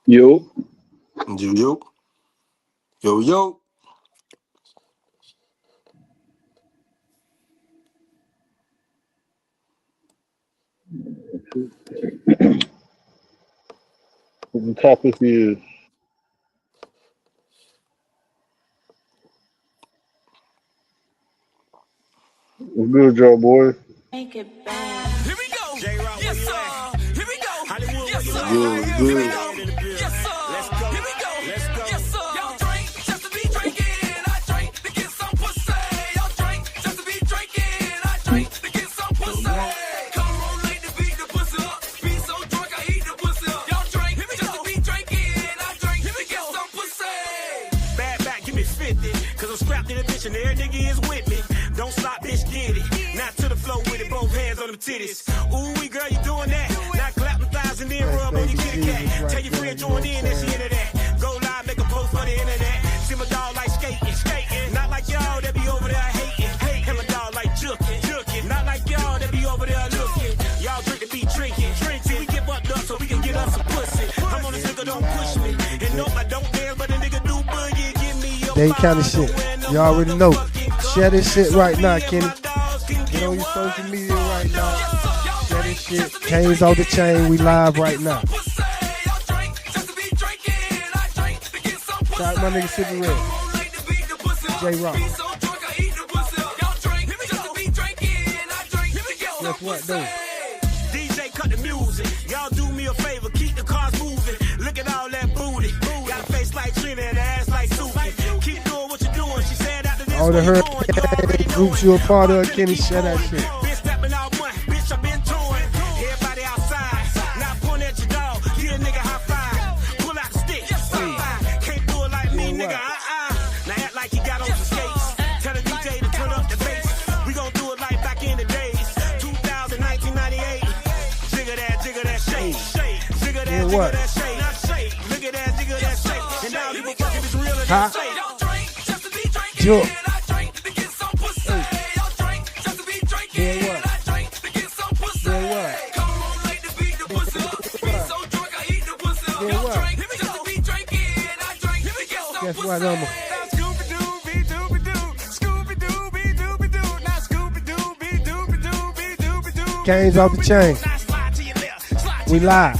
Yo. Yo. Yo, yo. The topic is good job, boy. Make it bad. Here we go. J-Rock, yes, sir. Here we go. Hollywood, yes, sir. Good, Here good. we go. Yes, sir. Let's go. Here we go. Let's go. Yes, sir. Y'all drink just to be drinking. I drink to get some pussy. Y'all drink just to be drinking. I drink to get some pussy. Come on, late to beat the pussy up. Be so drunk, I eat the pussy up. Y'all drink just to be drinking. I drink to get some pussy. Bad back, give me 50. Cause I'm strapped in a bitch and every nigga is with me. Don't stop, bitch, get it. Not to the floor with it, both hands on them titties. Ooh, wee girl, you doing that? Now clap them thighs and then rub on your kitty cat. Tell your friend join in that she into that. Go live, make a post for the internet. See my dog like skating. Not like y'all that be over there hating. And my dog like juking. Not like y'all that be over there looking. Y'all drink to be drinking. See, we get bucked up so we can get us some pussy. I'm on this nigga, don't push me. And nope, I don't dance, but a nigga do boogie. Give me your They kind of shit. You already know. Share this shit right now, Kenny. Get on your social media right now. Share this shit. Canes on the chain. We live right now. Shout out my nigga Sippy Red. J-Rock. Guess what, though? DJ, cut the music. Y'all do me a favor. Keep the cars moving. Look at all that booty. Got a face like Trina and an ass like Suki. Keep doing what you're doing. She said after this. All the her groups you a part of, Kenny, share that shit. Bitch stepping out money, bitch, I been touring. Everybody outside, now point at your dog, get a nigga high five. Pull out the stick, can't do it like me, nigga, Now act like you got on some skates. Tell the DJ to turn up the bass. We gon' do it like back in the days. 2000, 1998. Jigger that shake. Jigger that shake. Look at that, jigger that shake. And now people fucking is real and that shake. Sure. Guess what, Elmo? Canes off the chain. We live.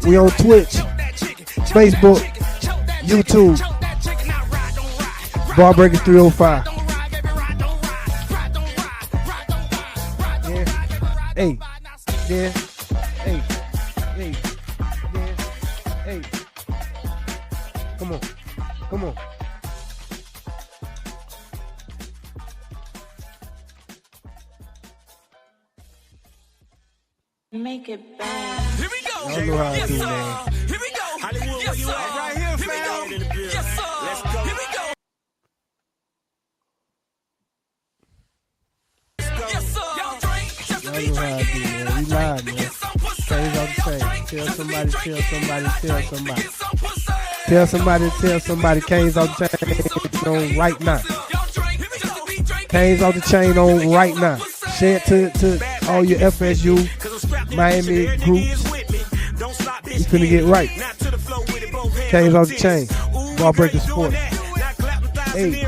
We on Twitch, Facebook, YouTube. Barbreaker 305. Yeah. Hey. Yeah. Hey. Hey. Yeah. Hey. Come on. Come on. Make it bad. Here we go. Y'all know how I do, man. Here we go. Hollywood, yes, sir. Right here, fam. Yes, sir. Let's go. Here we go. Yes, sir. Y'all drink just to be Y'all know how I do, man. We live, man. Canes off the chain. Tell somebody. Tell somebody. Canes off the chain on right now. Canes off the chain on right now. Share it to all your FSU, Miami groups. You finna get right. Canes off the chain. Barbreaker Sports. Hey.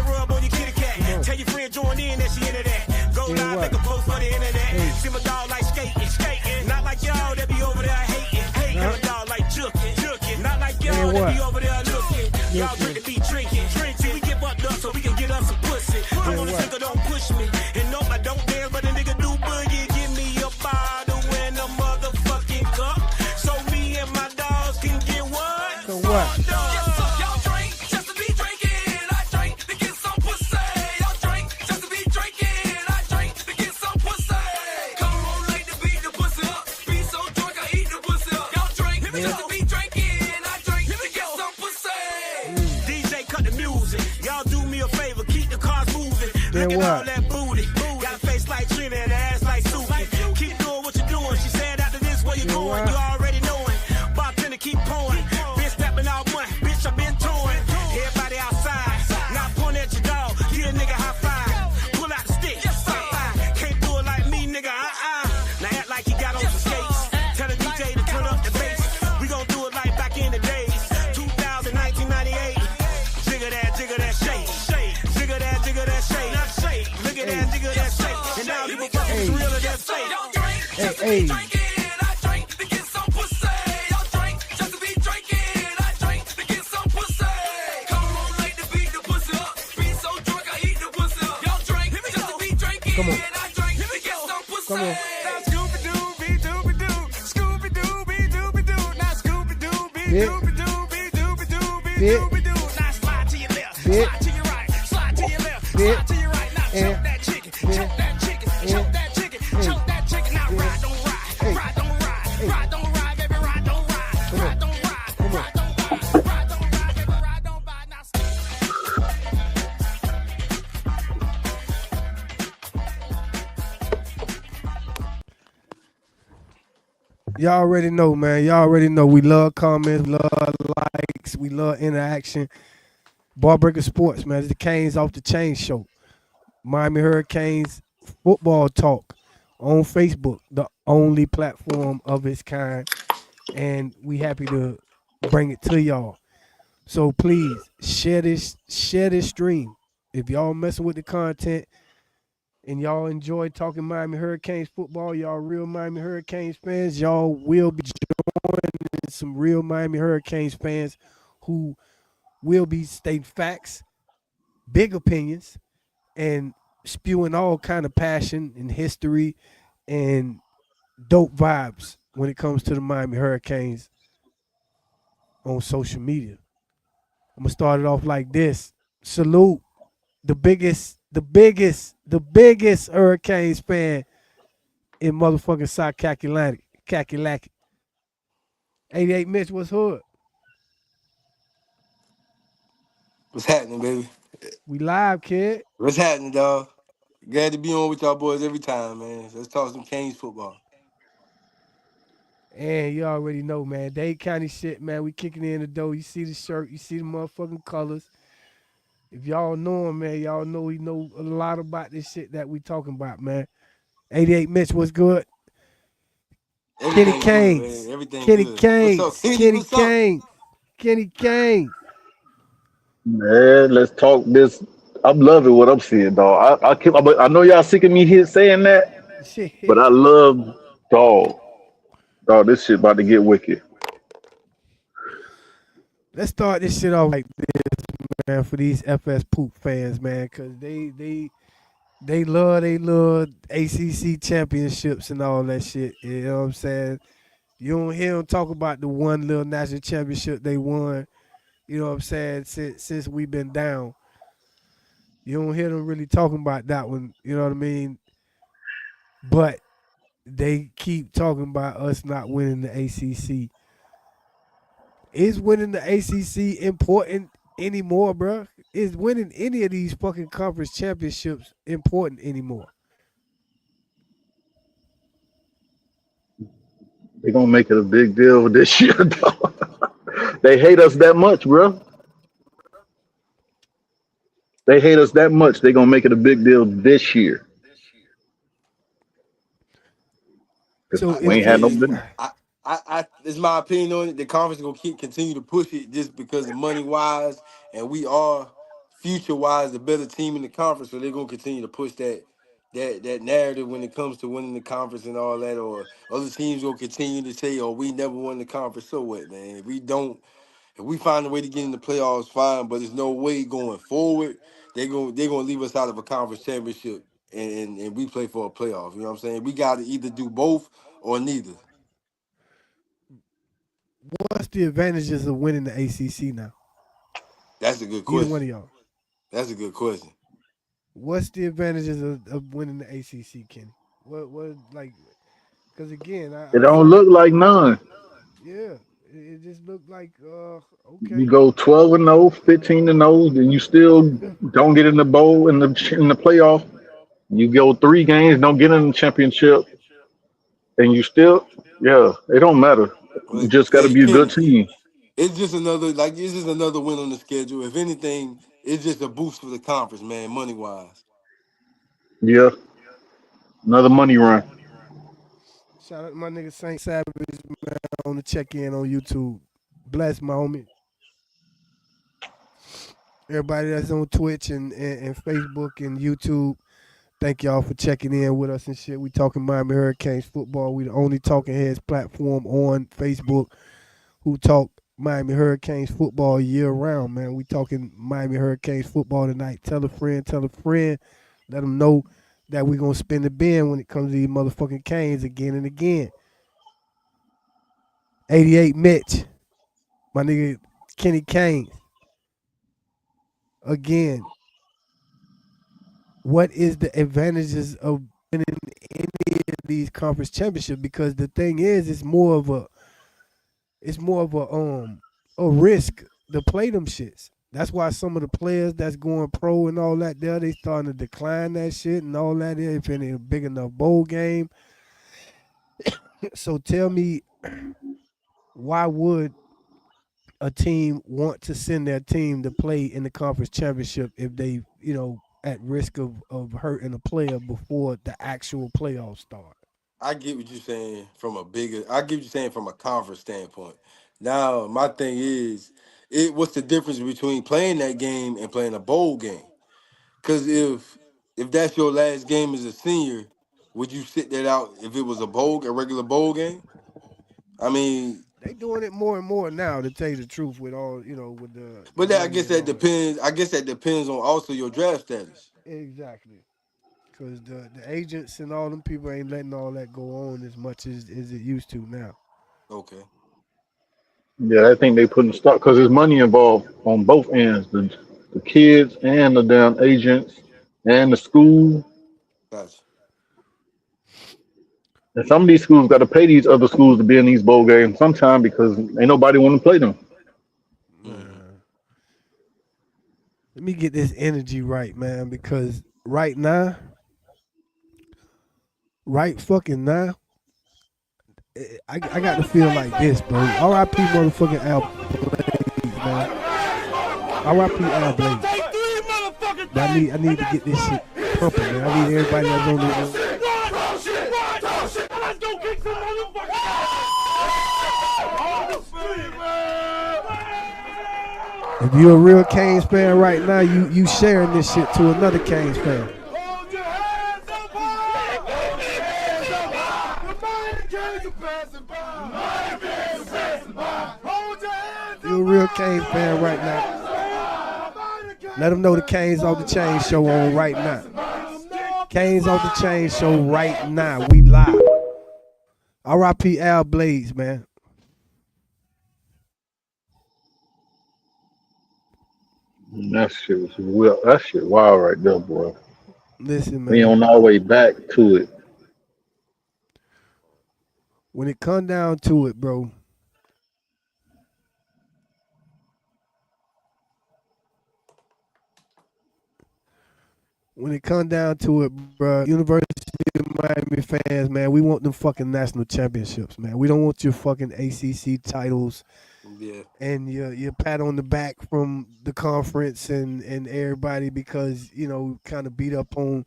Tell your friend join in that she into that. Go live, make a post for the internet. See my dog like skating. Not like y'all that be over there hating. And my dog like juking. Not like y'all that be over there looking. Y'all drink to be drinking. See, we get bucked up so we can get us some pussy. I'm on this nigga, don't push me. And nope, I don't dance, but a nigga do boogie. Give me a bottle and a motherfucking cup. So me and my dogs can get what? So what? Y'all drink just to be drinking. I drink Look at all what? that booty. Got a face like Trina and ass like soup. Keep doing what you're doing. She said after this, where you Yeah, going? what? You already knowing. Bartender keep pouring. Been stepping all month. Bitch, I been touring. Everybody outside. Not pointing at your dog. Get a nigga high five. Pull out the stick. Can't do it like me, nigga. Now act like you got on some skates. Tell the DJ to turn up the bass. We gon' do it like back in the days. 2000, 1998. Jiggle that shake. Jiggle that shake. Not shake. Look at that, jiggle that shake. And now give a fuck what's real of that fake. Don't drink, Hey, just to hey. be drinking. I drink to get some pussy. Y'all drink, just to be drinking. I drink to get some pussy. Come on, late to beat the pussy up. Be so drunk, I eat the pussy up. Y'all drink, just to be drinking. Come on. I drink to get some pussy. Come on. Now Scooby-Doo, be dooby-doo. Scooby-Doo, be dooby-doo. Now Scooby-Doo, be Bit. dooby-doo, be dooby-doo, be Bit. dooby-doo. Now slide to your left, Bit. slide to your right, slide to your left, Bit. slide to your right. Now And- choke that chicken, and- choke that chicken, and- choke that chicken, choke that chicken. Now ride, don't ride, Hey. ride, don't ride, ride, don't ride, baby, ride, don't ride, Come on. ride, don't ride, Come on. ride, don't ride, ride, don't ride, baby, ride, don't ride. Now Y'all already know, man. Y'all already know. We love comments, we love likes, we love interaction. Barbreaker Sports, man. It's the Canes Off the Chain show. Miami Hurricanes football talk on Facebook, the only platform of its kind. And we happy to bring it to y'all. So please share this stream. If y'all messing with the content and y'all enjoy talking Miami Hurricanes football, y'all real Miami Hurricanes fans, y'all will be joining some real Miami Hurricanes fans who will be stating facts, big opinions, and spewing all kind of passion and history and dope vibes when it comes to the Miami Hurricanes on social media. I'm gonna start it off like this. Salute the biggest Hurricanes fan in motherfucking South Kakalaki. 88 Mitch, what's hood? What's happening, baby? We live, kid. What's happening, dog? Glad to be on with y'all boys every time, man. Let's talk some Canes football. And you already know, man. Dade County shit, man. We kicking in the door. You see the shirt, you see the motherfucking colors. If y'all know him, man, y'all know he know a lot about this shit that we talking about, man. 88 Mitch, what's good? Kenny Everything good, Canes. man. Everything Kenny good. Canes. What's up, Kenny? Kenny What's up? Canes. Kenny Canes. Man, let's talk this. I'm loving what I'm seeing, dog. I know y'all sick of me here saying that, but I love dog. Dog, this shit about to get wicked. Let's start this shit off like this, man, for these FS Poop fans, man, because they love ACC championships and all that shit. You know what I'm saying? You don't hear them talk about the one little national championship they won. You know what I'm saying? Since we've been down, you don't hear them really talking about that one. You know what I mean? But they keep talking about us not winning the ACC. Is winning the ACC important anymore, bro? Is winning any of these fucking conference championships important anymore? They gonna make it a big deal this year, dog. They hate us that much, bro. They hate us that much. They gonna make it a big deal this year. 'Cause So we if ain't had no we, business. This is my opinion on it. The conference gonna continue to push it just because of money wise, and we are future wise the better team in the conference, so they're gonna continue to push that narrative when it comes to winning the conference and all that. Or other teams gonna continue to say, "Oh, we never won the conference." So what, man? If we find a way to get in the playoffs, fine. But there's no way going forward they're gonna leave us out of a conference championship, and we play for a playoff. You know what I'm saying? We got to either do both or neither. what's the advantages of winning the ACC now? That's a good Either one question. of y'all. That's a good question. What's the advantages of winning the ACC, Kenny? What like? Because again, It I don't look like none. yeah, It just looked like You okay. go 12-0, 15-0, and you still don't get in the bowl in the playoff. You go 3 games, don't get in the championship, and you still, yeah, it don't matter. You Like, just got to hey be a good Kenny, team. it's just another win on the schedule. If anything, it's just a boost for the conference, man, money wise. Yeah, another money run. Shout out to my nigga Saint Savage, man, on the check in on YouTube. Bless my homie. Everybody that's on Twitch and Facebook and YouTube. Thank y'all for checking in with us and shit. We talking Miami Hurricanes football. We the only Talking Heads platform on Facebook who talk Miami Hurricanes football year round, man. We talking Miami Hurricanes football tonight. Tell a friend, tell a friend. Let them know that we going to spin the bin when it comes to these motherfucking Canes again and again. 88 Mitch, my nigga Kenny Kane. Again, what is the advantages of winning any of these conference championships? Because the thing is, it's more of a risk to play them shits. That's why some of the players that's going pro and all that there, they starting to decline that shit and all that if it ain't a big enough bowl game. So tell me, why would a team want to send their team to play in the conference championship if they, at risk of hurting a player before the actual playoffs start? I get what you're saying from a bigger. I get what you're saying from a conference standpoint. Now, my thing is, what's the difference between playing that game and playing a bowl game? Because if that's your last game as a senior, would you sit that out if it was a regular bowl game? I mean, They doing it more and more now, to tell you the truth, with all with the but that, I money guess and that all that. depends. I guess that depends on also your draft status. Exactly. Because the agents and all them people ain't letting all that go on as much as it used to now. Okay, Yeah, I think they putting stock because there's money involved on both ends. The kids and the damn agents and the school. gotcha. And some of these schools got to pay these other schools to be in these bowl games sometime because ain't nobody want to play them. Hmm. Man, let me get this energy right, man, because right now, right fucking now, I got to feel like this, bro. R.I.P. motherfucking Al Blades, man. R.I.P. Al Blades. But I need to get this shit pumping, man. I need everybody that's on this. If you're a real Canes fan right now, you sharing this shit to another Canes fan. You're a real Canes fan right now. Let them know the Canes off the Chain show on right now. Canes off the Chain show right now. We live. R.I.P. Al Blades, man. And that shit was real. That shit wild right there, boy. Listen, We man. on our way back to it. When it come down to it, bro, when it come down to it, bro, University of Miami fans, man, we want them fucking national championships, man. We don't want your fucking ACC titles Yeah, and your pat on the back from the conference and everybody because kind of beat up on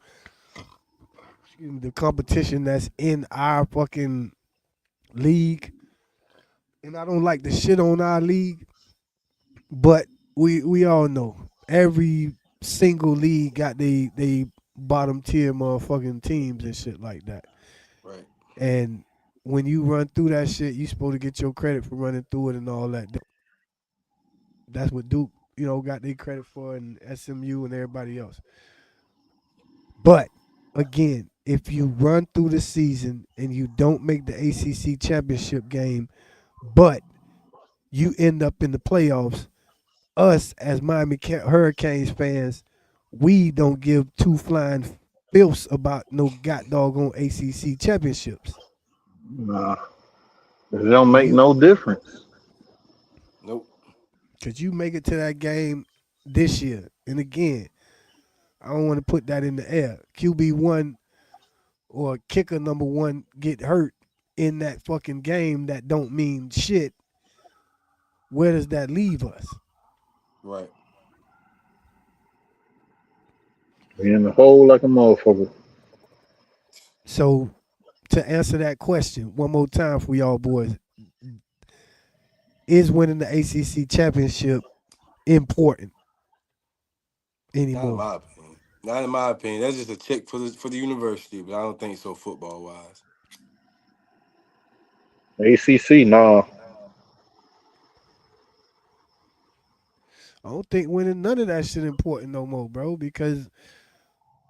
the competition that's in our fucking league. And I don't like the shit on our league, but we all know every single league got they bottom tier motherfucking teams and shit like that. right. And when you run through that shit, you supposed to get your credit for running through it and all that. That's what Duke, got their credit for, and SMU and everybody else. But again, if you run through the season and you don't make the ACC championship game, but you end up in the playoffs, us as Miami Hurricanes fans, we don't give two flying filths about no god doggone ACC championships. Nah, it don't When make you no difference. Cause you make it to that game this year, and again, I don't want to put that in the air. QB1 or kicker number one get hurt in that fucking game that don't mean shit. Where does that leave us? Right. We in the hole like a motherfucker. So to answer that question one more time for y'all boys, is winning the ACC championship important Not in anymore? my opinion. Not in my opinion. That's just a check for the university, but I don't think so football wise. ACC, nah. I don't think winning none of that shit important no more, bro. Because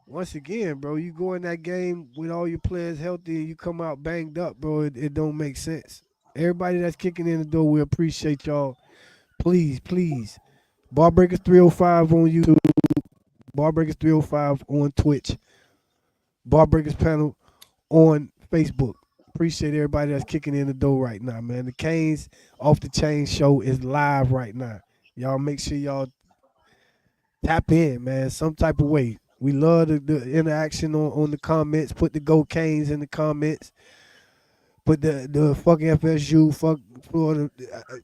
once again, bro, you go in that game with all your players healthy and you come out banged up, bro. It don't make sense. Everybody that's kicking in the door, we appreciate y'all. Please, please. Barbreakers 305 on YouTube. Barbreakers 305 on Twitch. Barbreakers panel on Facebook. Appreciate everybody that's kicking in the door right now, man. The Canes Off the Chain show is live right now. Y'all make sure y'all tap in, man, some type of way. We love the interaction on the comments. Put the Go Canes in the comments. Put the fucking FSU, fuck Florida,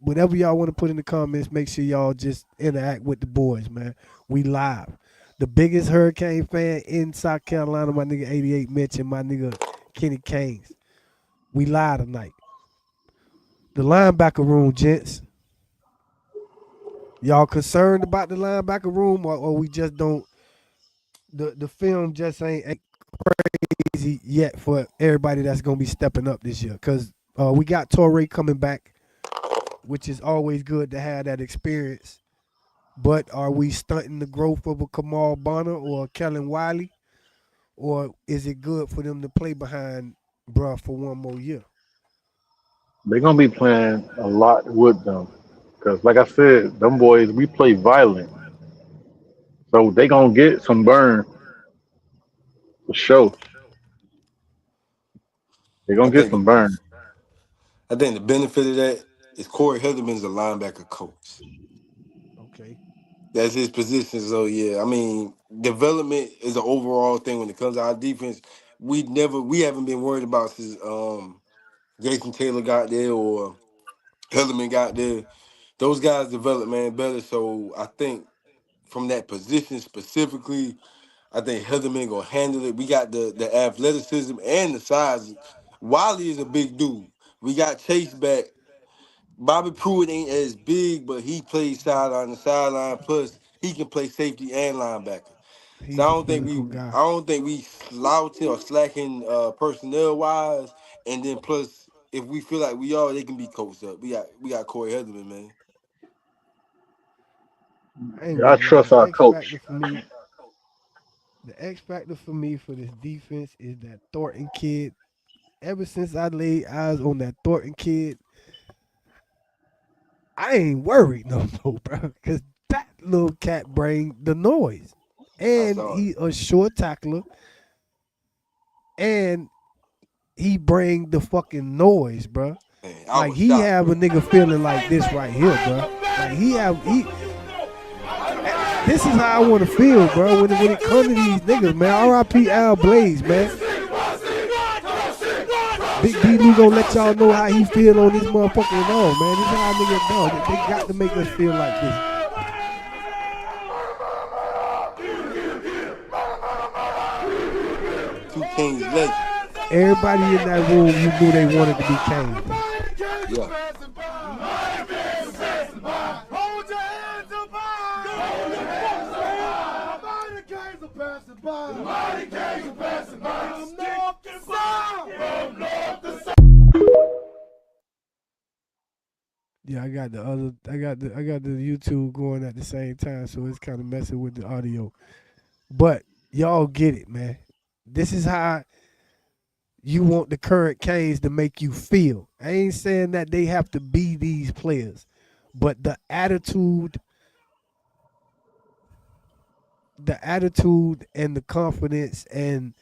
whatever y'all want to put in the comments. Make sure y'all just interact with the boys, man. We live. The biggest Hurricane fan in South Carolina, my nigga 88 Mitch and my nigga Kenny Canes. We live tonight. The linebacker room, gents. Y'all concerned about the linebacker room, or we just don't? The film just ain't crazy yet for everybody that's gonna be stepping up this year. Cause we got Torrey coming back, which is always good to have that experience. But are we stunting the growth of a Kamal Bonner or a Kellen Wiley? Or is it good for them to play behind bruh for one more year? They're gonna be playing a lot with them. Cause like I said, them boys we play violent. So they gonna get some burn for sure. They're I gonna get think some burn. I think the benefit of that is Corey Heatherman's a linebacker coach. Okay. That's his position. So yeah, I mean, development is an overall thing when it comes to our defense. We haven't been worried about since Jason Taylor got there or Heatherman got there. Those guys develop man better. So I think from that position specifically, I think Heatherman gonna handle it. We got the athleticism and the size. Wiley is a big dude. We got Chase back. Bobby Pruitt ain't as big, but he plays sideline to sideline. Plus, he can play safety and linebacker. So He's a physical guy. I don't think we slouching or slacking personnel wise. And then plus, if we feel like we are, they can be coached up. We got Corey Heatherman, man. I ain't Yeah, I gonna lie. trust our coach. The X factor for me for this defense is that Thornton kid. Ever since I laid eyes on that Thornton kid, I ain't worried no more, bro. Cause that little cat bring the noise. I And saw it. he a short tackler. And he bring the fucking noise, bro. Man, I Like was he shocked, have a bro. nigga feeling like this right here, bro. Like he this is how I want to feel, bro. When it comes to these niggas, man. R.I.P. Al Blaze, man. Big D Lou gonna let y'all know how he feel on this motherfucking dog, man. This is how niggas dog. They got to make us feel like this. Two Kings legend. Everybody in that room, you knew they wanted to be Kane. Yeah. Yeah, I got the YouTube going at the same time, so it's kind of messing with the audio. But y'all get it, man. This is how you want the current Canes to make you feel. I ain't saying that they have to be these players, but the attitude and the confidence and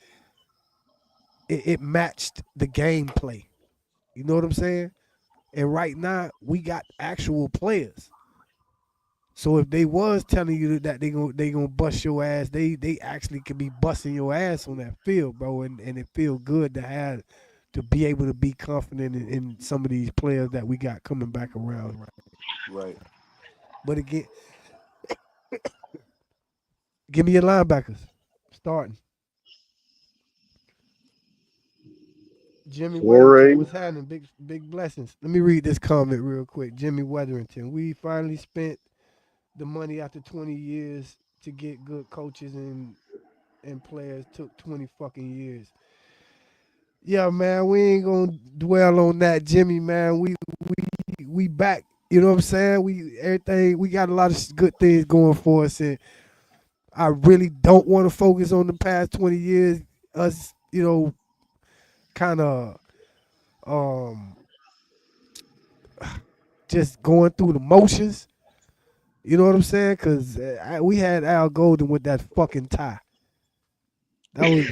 it matched the gameplay. You know what I'm saying? And right now we got actual players. So if they was telling you that they gonna bust your ass, they actually could be busting your ass on that field, bro. And it feel good to be able to be confident in some of these players that we got coming back around. Right. Right. But again, give me your linebackers starting. Jimmy Weatherington, Torrey. what's happening? Big blessings. Let me read this comment real quick. Jimmy Weatherington, we finally spent the money after 20 years to get good coaches and players. Took 20 fucking years. Yeah, man, we ain't gonna dwell on that, Jimmy. Man, we back. You know what I'm saying? We got a lot of good things going for us, and I really don't want to focus on the past 20 years. Us, kind of um just going through the motions. You know what I'm saying? Because we had Al Golden with that fucking tie. That was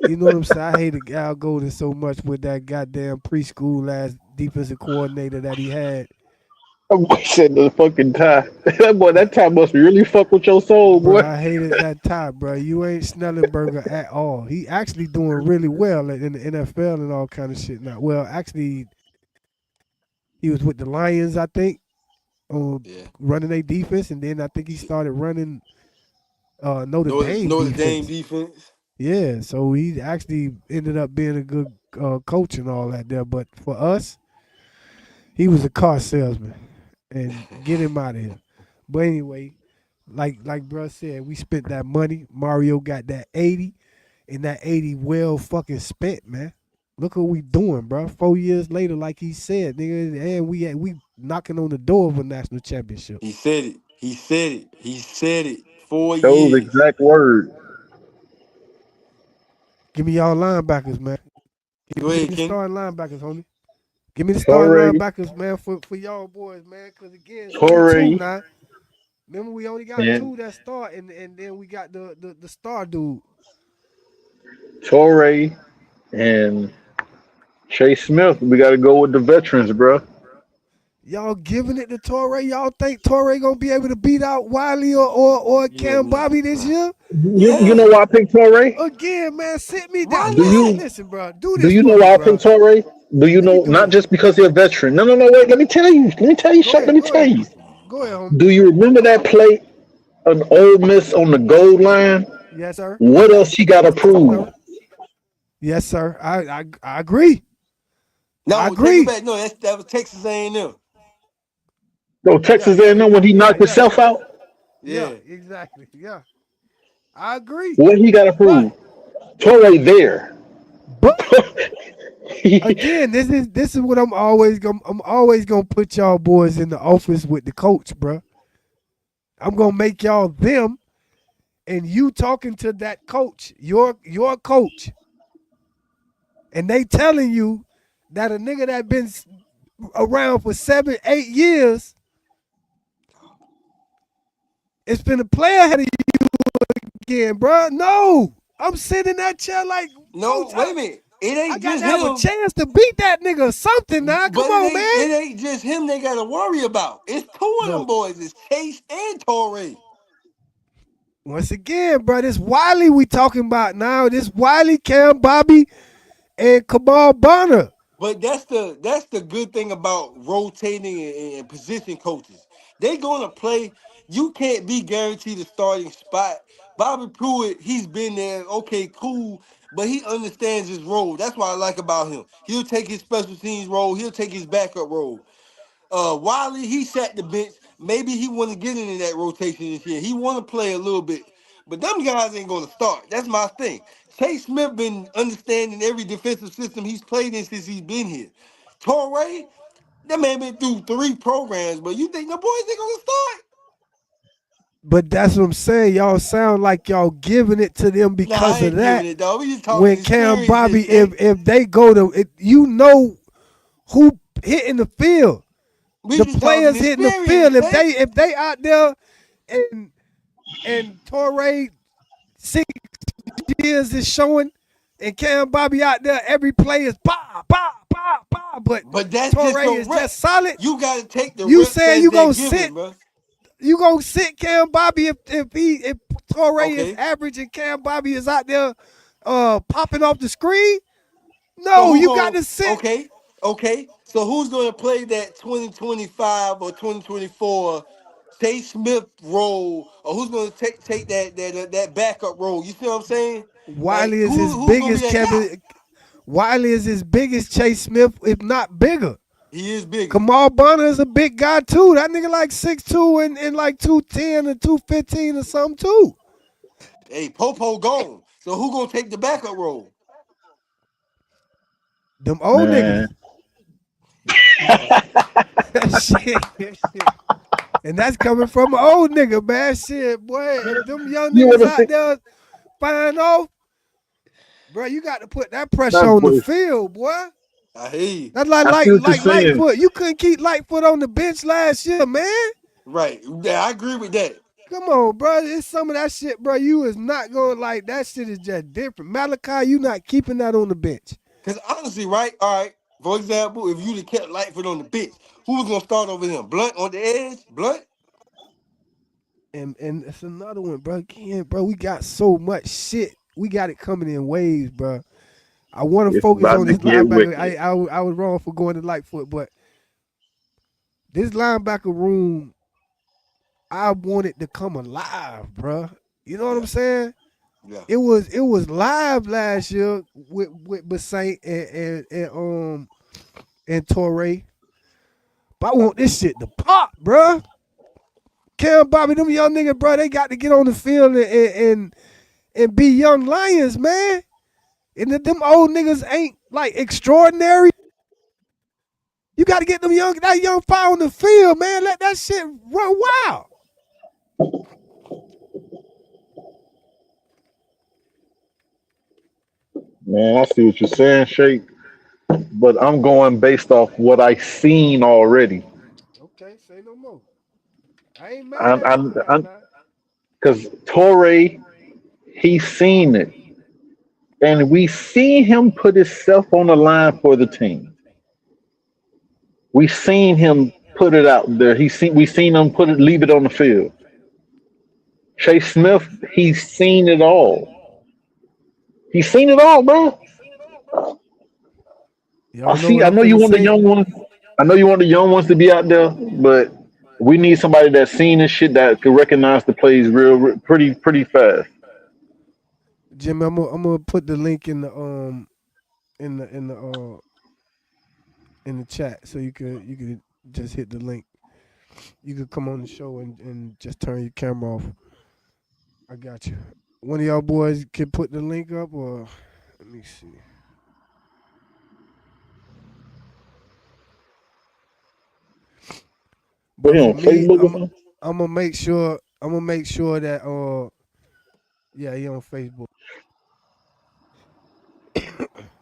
you know what I'm saying? I hated Al Golden so much with that goddamn preschool ass defensive coordinator that he had. That boy said the fucking tie. That tie must really fuck with your soul, Bro, boy. I hated that tie, bro. You ain't Snellenberger at all. He actually doing really well in the NFL and all kind of shit now. Well, actually, he was with the Lions, I think, Yeah. running a defense, and then I think he started running Notre Dame Notre Dame defense. defense. Yeah, so he actually ended up being a good coach and all that there. But for us, he was a car salesman, and get him out of here. But anyway, like bro said, we spent that money. Mario got that 80, and that 80 well fucking spent, man. Look what we doing, bro. 4 years later, like he said, nigga, and we knocking on the door of a national championship. He said it. He said it. He said it. 4 Those years. exact words. Give me y'all linebackers, man. Go Give me ahead, the King. starting linebackers, homie. Give me the starting Torrey, linebackers, man, for y'all boys, man. Because again, it's only two Torrey, now. Remember, we only got and two that start, and then we got the star dude. Torrey and Chase Smith. We got to go with the veterans, bro. Y'all giving it to Torrey. Y'all think Torrey gonna be able to beat out Wiley or Yeah, Cam nah. Bobby this year? You Yeah. know why I picked Torrey? Again, man, sit me Why down. Do Listen, you not? listen, bro. Do do this you for know me, why I bro. picked Torrey? Do you Let me know do not this. just because you're a veteran? No, no, no. Wait. Let me tell you. Let me tell you Go something. Let ahead, me go tell ahead, you. go ahead, homie. Do you remember that play on Ole Miss on the goal line? Yes, sir. What else he got to Yes, prove? sir. Yes, sir. I agree. I No, take it agree. back. No, that was Texas A&M. So Yeah, Texas yeah, A&M when he yeah, knocked yeah, himself out. yeah. Yeah. Exactly. Yeah, I agree. What he got to But prove? Torrey there. but again, this is what I'm always gonna put y'all boys in the office with the coach, bro. I'm gonna make y'all them, and you talking to that coach, your coach, and they telling you that a nigga that been around for 7, 8 years is been a player ahead of you again, bro. No, I'm sitting in that chair like, No, coach, wait a minute. It I ain't got just to have a him, chance to beat that nigga or something now. Come but on, man. it ain't just him they gotta worry about. It's two of them Look, boys. It's Chase and Torrey. once again, bro, this Wiley we talking about now. This Wiley, Cam, Bobby, and Kamal Bonner. But that's the good thing about rotating and position coaches. They gonna play. You can't be guaranteed a starting spot. Bobby Pruitt, he's been there. Okay, cool, but he understands his role. That's what I like about him. He'll take his special teams role. He'll take his backup role. Wiley, he sat the bench. Maybe he want to get into that rotation this year. He want to play a little bit, but them guys ain't gonna start. That's my thing. Chase Smith been understanding every defensive system he's played in since he's been here. Torrey, that man been through 3 programs, but you think the boys ain't gonna start? But that's what I'm saying. Y'all sound like y'all giving it to them Nah, I because of ain't giving that. it, dog. We just talking When Cam Bobby, experiences, King. if they go to, you know who hitting the field. We The just talking players hitting the experience, field. If man. they out there and Torrey 6 years is showing, and Cam Bobby out there, every play is bah, bah, bah, bah. But But that's just Torrey a is rep. just solid. You gotta take the You reps saying as you they're gonna given, sit? bro. You gonna sit Cam Bobby if Torre is Okay. average and Cam Bobby is out there popping off the screen? So No, who you got going to sit. okay, okay. So who's gonna play that 2025 or 2024 Chase Smith role, or who's gonna take that backup role? You see what I'm saying? Like Wiley is his who's gonna be biggest that guy? Kevin. Wiley is his biggest Chase Smith, if not bigger. He is bigger. Kamal Bonner is a big guy too. That nigga like 6'2" and like 210 and 215 or something too. Hey, Popo gone. So who gonna take the backup role? Them old Man, niggas. shit, shit. And that's coming from an old nigga, man. Shit, boy. If them young you want niggas to out see there fine off, bro, you got to put that pressure that on the boy? field, boy. I hear you. That's like I see what you're saying. Lightfoot. You couldn't keep Lightfoot on the bench last year, man. Right. Yeah, I agree with that. Come on, bro. It's some of that shit, bro. You is not going like that shit is just different. Malachi, you not keeping that on the bench. Because honestly, right? All right. For example, if you'd have kept Lightfoot on the bench, who was gonna start over him? Blunt on the edge? Blunt? And it's another one, bro. Again, bro, we got so much shit. We got it coming in waves, bro. I want to It's focus about on to this get linebacker. wicked. I was wrong for going to Lightfoot, but this linebacker room, I want it to come alive, bro. You know what I'm Yeah. saying? Yeah. It was live last year with Basaint and Torre. But I want this shit to pop, bro. Cam Bobby, them young niggas, bro, they got to get on the field and be young lions, man. And them old niggas ain't like extraordinary. You got to get that young fire on the field, man. Let that shit run wild. Man, I see what you're saying, Shake. But I'm going based off what I seen already. Okay, say no more. I ain't mad I'm, at all I'm, that I'm, now. because Torre, he seen it, and we seen him put himself on the line for the team. We seen him put it out there. We seen him leave it on the field. Chase Smith, he's seen it all. He's seen it all, bro. I Y'all know see. what I I'm know you finna want the say? young ones. I know you want the young ones to be out there, but we need somebody that's seen this shit that can recognize the plays pretty fast. Jim, I'm gonna put the link in the in the uh in the chat so you could just hit the link. You could come on the show and just turn your camera off. I got you. One of y'all boys can put the link up, or let me see. Put But him for on me, Facebook or I'm something. I'm gonna make sure that yeah, he on Facebook.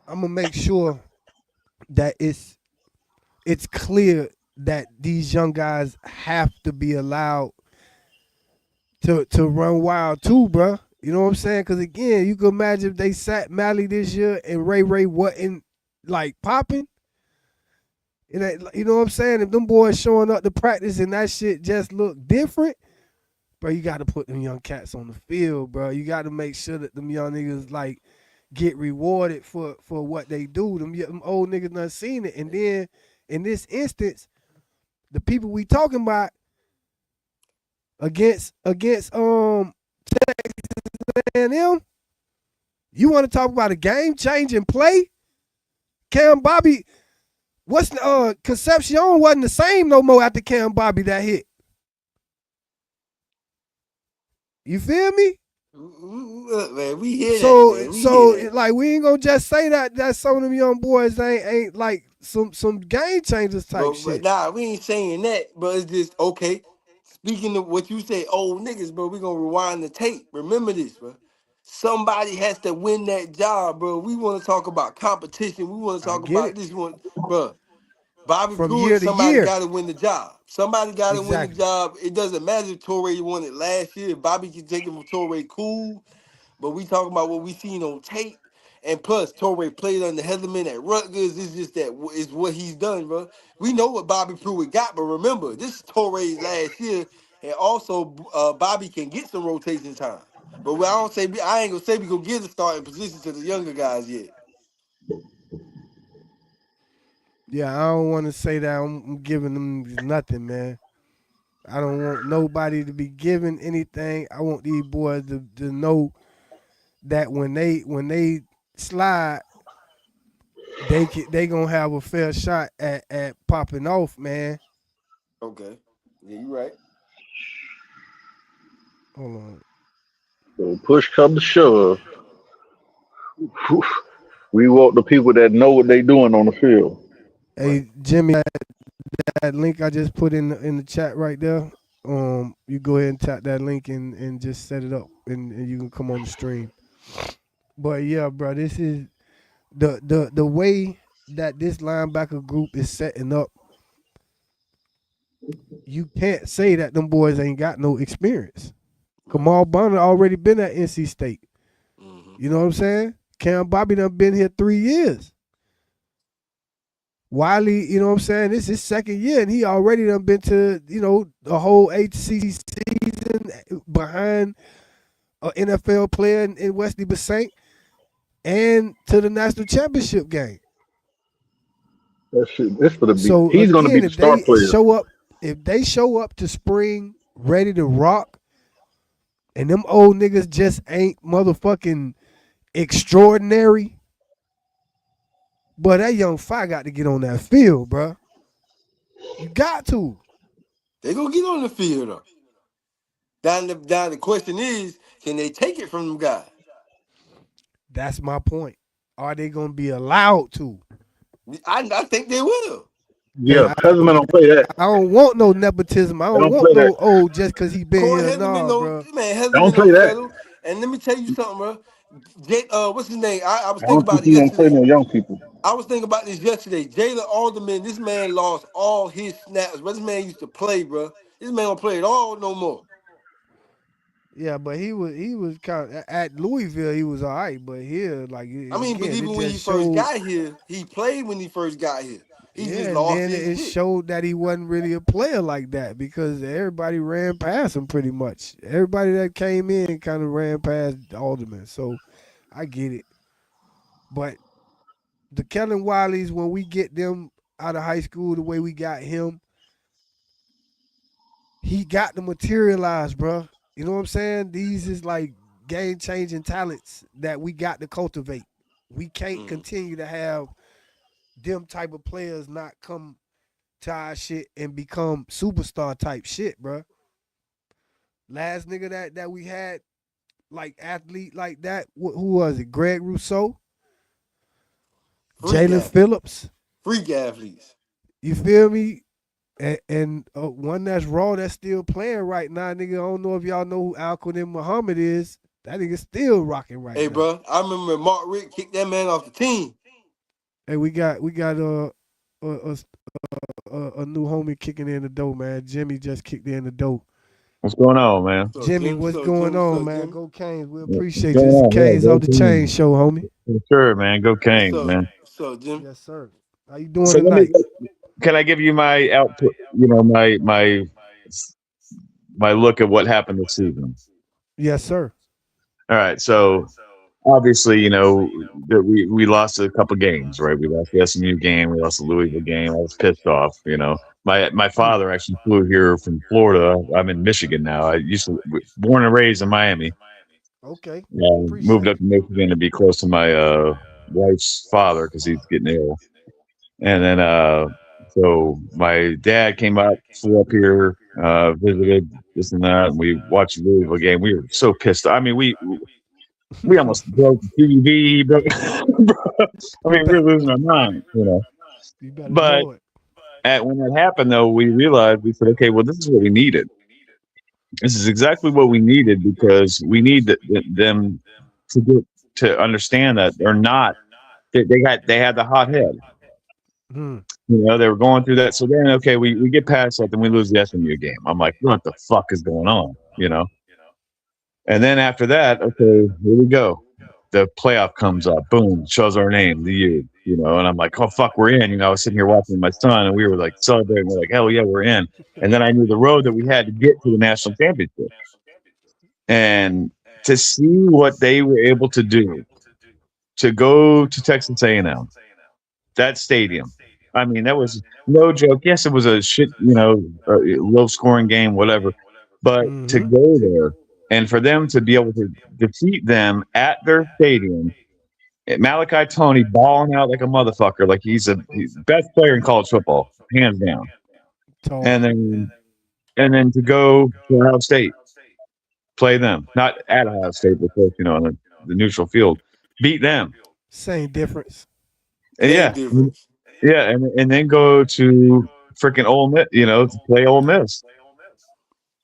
I'm gonna make sure that it's clear that these young guys have to be allowed to run wild too, bro. You know what I'm saying? Because again, you can imagine if they sat Mally this year and Ray wasn't like popping. You know what I'm saying? If them boys showing up to practice and that shit just look different, bro, you got to put them young cats on the field, bro. You got to make sure that them young niggas like get rewarded for what they do. Them old niggas done seen it, and then in this instance, the people we talking about against A&M, you want to talk about a game changing play? Cam Bobby, what's Concepcion wasn't the same no more after Cam Bobby that hit. You feel me? Look, man, we hear that, So man. We hear so that. like we ain't gonna just say that some of them young boys ain't like some game changers type But shit. nah, we ain't saying that. But it's just okay. Speaking of what you say, old niggas, bro, we gonna rewind the tape. Remember this, bro. Somebody has to win that job, bro. We want to talk about competition. We want to I talk get about it. this one, bro. Bobby From Pruitt, year to somebody year. got to win the job. Somebody got to win the Exactly. job. It doesn't matter if Torrey won it last year. If Bobby can take it from Torrey, cool. But we talking about what we seen on tape. And plus, Torrey played under Heatherman at Rutgers. It's just that is what he's done, bro. We know what Bobby Pruitt got, but remember, this is Torrey's last year, and also Bobby can get some rotation time. But I ain't gonna say we gonna give the starting position to the younger guys yet. Yeah, I don't want to say that I'm giving them nothing, man. I don't want nobody to be given anything. I want these boys to know that when they slide, they gonna have a fair shot at popping off, man. Okay, yeah, you right. Hold on. So push come to shove, we want the people that know what they doing on the field. Right. Hey Jimmy, that link I just put in the chat right there. You go ahead and tap that link and just set it up, and you can come on the stream. But yeah, bro, this is the way that this linebacker group is setting up. You can't say that them boys ain't got no experience. Right. Kamal Bonner already been at NC State. Mm-hmm. You know what I'm saying? Cam Bobby done been here 3 years. Wiley, you know what I'm saying? This is his second year, and he already done been to, the whole HC season behind an NFL player in Wesley Bassett and to the national championship game. That shit, this gonna be. So He's gonna be again, the star player. if they show up to spring ready to rock, and them old niggas just ain't motherfucking extraordinary, but that young fire got to get on that field, bro. You got to. They gonna get on the field though. Down the question is, can they take it from them guys? That's my point. Are they gonna be allowed to? I think they will. Cause Yeah, Pesman don't play that. I don't want no nepotism. I They don't don't want play that. no just cause he been Corey here. Heatherman Nah, don't bro. They don't Heatherman play don't that. settle. And let me tell you something, bro. What's his name? I was I thinking don't think about it he don't play yesterday. no young people. I was thinking about this yesterday. Jalen Alderman, this man lost all his snaps. But this man used to play, bro. This man don't play at all no more. Yeah, but he was kind of at Louisville. He was all right, but here, like I mean, but again, it even when he just first showed. got here, he played when he first got here. He just Yeah, and lost then his it shit. showed that he wasn't really a player like that because everybody ran past him pretty much. Everybody that came in kind of ran past Alderman. So I get it. But the Kellen Wileys, when we get them out of high school the way we got him, he got to materialize, bro. You know what I'm saying? These is like game changing talents that we got to cultivate. We can't Mm. continue to have them type of players not come to our shit and become superstar type shit, bro. Last nigga that we had like athlete like that, who was it? Greg Rousseau, Freak Jalen athletes. Phillips. Freak athletes. You feel me? And one that's raw that's still playing right now, nigga. I don't know if y'all know who Al-Qadim Muhammad is. That nigga still rocking right Hey, now. bro, I remember Mark Rick kicked that man off the team. Hey, we got a new homie kicking in the door, man. Jimmy just kicked in the door. What's going on, man? What's up, Jimmy, Jim? what's What's up, going Jim? What's on, up, man? Jim? Go Canes. We What's appreciate you. going It's the on? Yeah, Canes go of the Chain Kings. show, homie. For sure, man. Go What's Kings, up? man. What's up, Jim? Yes, sir. How you doing So tonight? can I give you my output? My look at what happened this season. Yes, sir. All right, so obviously, that we lost a couple games, right? We lost the SMU game, we lost the Louisville game. I was pissed off. My father actually flew here from Florida. I'm in Michigan now. I used to born and raised in Miami. Okay. Moved Appreciate up it. to Michigan to be close to my wife's father because he's getting ill. And then so my dad came up, flew up here, visited this and that, and we watched the Louisville game. We were so pissed. I mean, we almost broke the TV. I you mean, we better were losing our mind. you better But know it. when that happened, though, we realized, we said, okay, well, this is what we needed. This is exactly what we needed because we need them to get to understand that they're not. They had the hot head. Hmm. They were going through that. So then, okay, we get past that, then we lose the SMU game. I'm like, what the fuck is going on? And then after that, okay, here we go. The playoff comes up. Boom, shows our name, the U. And I'm like, oh fuck, we're in. I was sitting here watching my son, and we were like celebrating. We're like, hell yeah, we're in. And then I knew the road that we had to get to the national championship, and to see what they were able to do to go to Texas A&M, that stadium. I mean, that was no joke. Yes, it was a shit, low scoring game, whatever. But to Mm-hmm. go there and for them to be able to defeat them at their stadium, Malachi Tony balling out like a motherfucker, like he's best player in college football, hands down. And Totally. then to go to Ohio State, play them, not at Ohio State, but on the neutral field, beat them. Same difference. And Same difference. and then go to freaking Ole Miss, to play Ole Miss.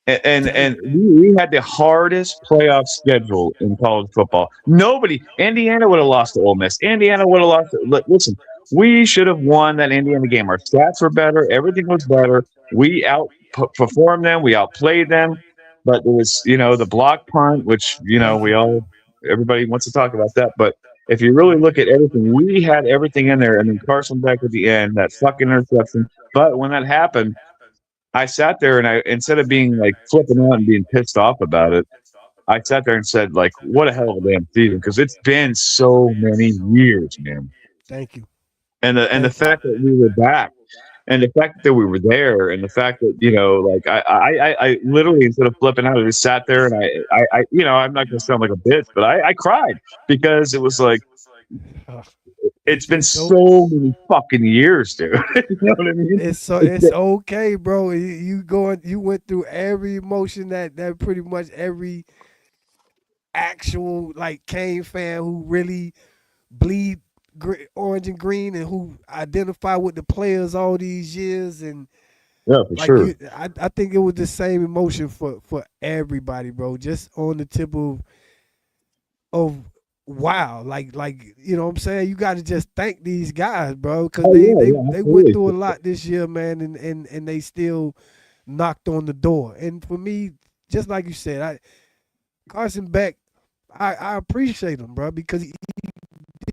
And we had the hardest playoff schedule in college football. Indiana would have lost to Ole Miss. Indiana would have lost. Listen, we should have won that Indiana game. Our stats were better. Everything was better. We outperformed them. We outplayed them. But there was, the block punt, which, Thank you. everybody wants to talk about that. But if you really look at everything, we had everything in there. And then Carson Beck at the end, that fucking interception. But when that happened, I sat there and instead of being like flipping out and being pissed off about it, I sat there and said, like, what a hell of a damn season, because it's been so many years, man. Thank you. And the fact that we were back, and the fact that we were there, and the fact that like I literally, instead of flipping out, I just sat there and I I'm not gonna sound like a bitch, but I cried because it was like it's been so many fucking years, dude. You know what I mean? It's okay, bro. You went through every emotion that pretty much every actual like Kane fan who really bleed orange and green and who identify with the players all these years, and yeah, for sure. I think it was the same emotion for everybody, bro. Just on the tip of wow, like what I'm saying, you got to just thank these guys, bro, because they went through a lot this year, man, and they still knocked on the door. And for me, just like you said, Carson Beck, I appreciate him, bro, because he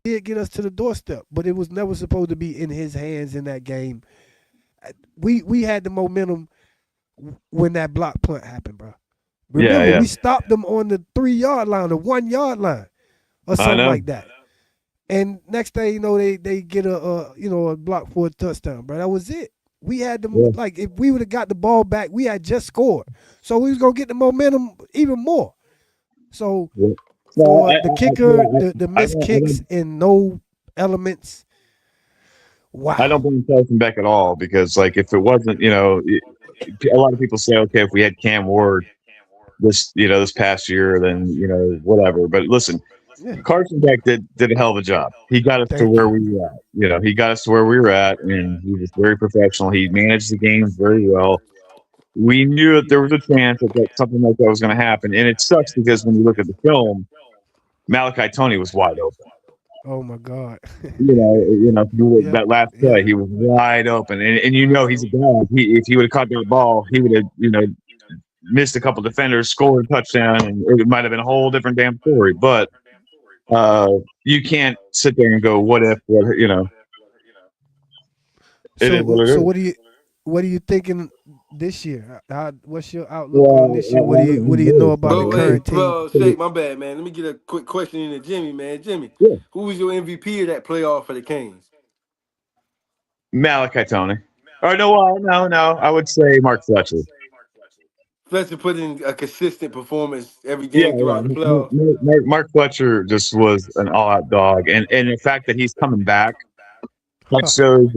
did get us to the doorstep, but it was never supposed to be in his hands in that game. We had the momentum when that block punt happened, bro. Remember, we stopped them on the 3-yard line, the 1-yard line, or something like that. And next thing you know, they get a block for a touchdown, bro. That was it. We had them like if we would have got the ball back, we had just scored, so we was gonna get the momentum even more. So for the kicker, the missed kicks and no elements. Wow. I don't blame Carson Beck at all, because like if it wasn't, a lot of people say, okay, if we had Cam Ward this past year, then whatever. But listen, Carson Beck did a hell of a job. He got us to where we were at. He got us to where we were at, and he was very professional. He managed the game very well. We knew that there was a chance that something like that was going to happen, and it sucks because when you look at the film, Malachi Tony was wide open. Oh my God! That last play, he was wide open, and he's a dog. If he would have caught that ball, he would have missed a couple defenders, scored a touchdown, and it might have been a whole different damn story. But you can't sit there and go, "What if?" So what are you thinking this year? What's your outlook on this year? What do you know about the current team? Bro, Shake, my bad, man. Let me get a quick question into Jimmy, man. Jimmy, who was your MVP of that playoff for the Canes? Malachi Tony. Or no, I would say Mark Fletcher. Fletcher put in a consistent performance every game throughout the playoffs. Mark Fletcher just was an all-out dog, and the fact that he's coming back, that shows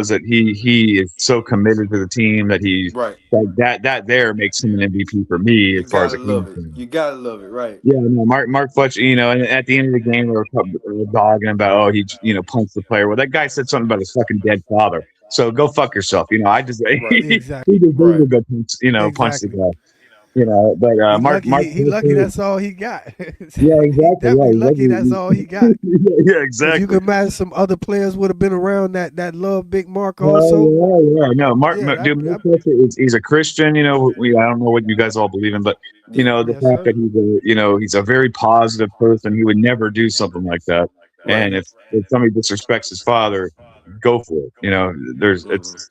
that he is so committed to the team that he's right. Like that there makes him an MVP for me as far as you gotta love it, right? Yeah, no, Mark Fletcher, and at the end of the game, we were dogging about, he punched the player. Well, that guy said something about his fucking dead father. So go fuck yourself. I just he deserves to go punch the guy. But Mark, he lucky that's all he got. Yeah, exactly. Lucky that's all he got. Yeah, exactly. You can imagine some other players would have been around that love Big Mark also. No, Mark Fletcher he's a Christian. I don't know what you guys all believe in, but the fact that he's a very positive person, he would never do something like that. Right. And if somebody disrespects his father, go for it. There's Hmm. it's,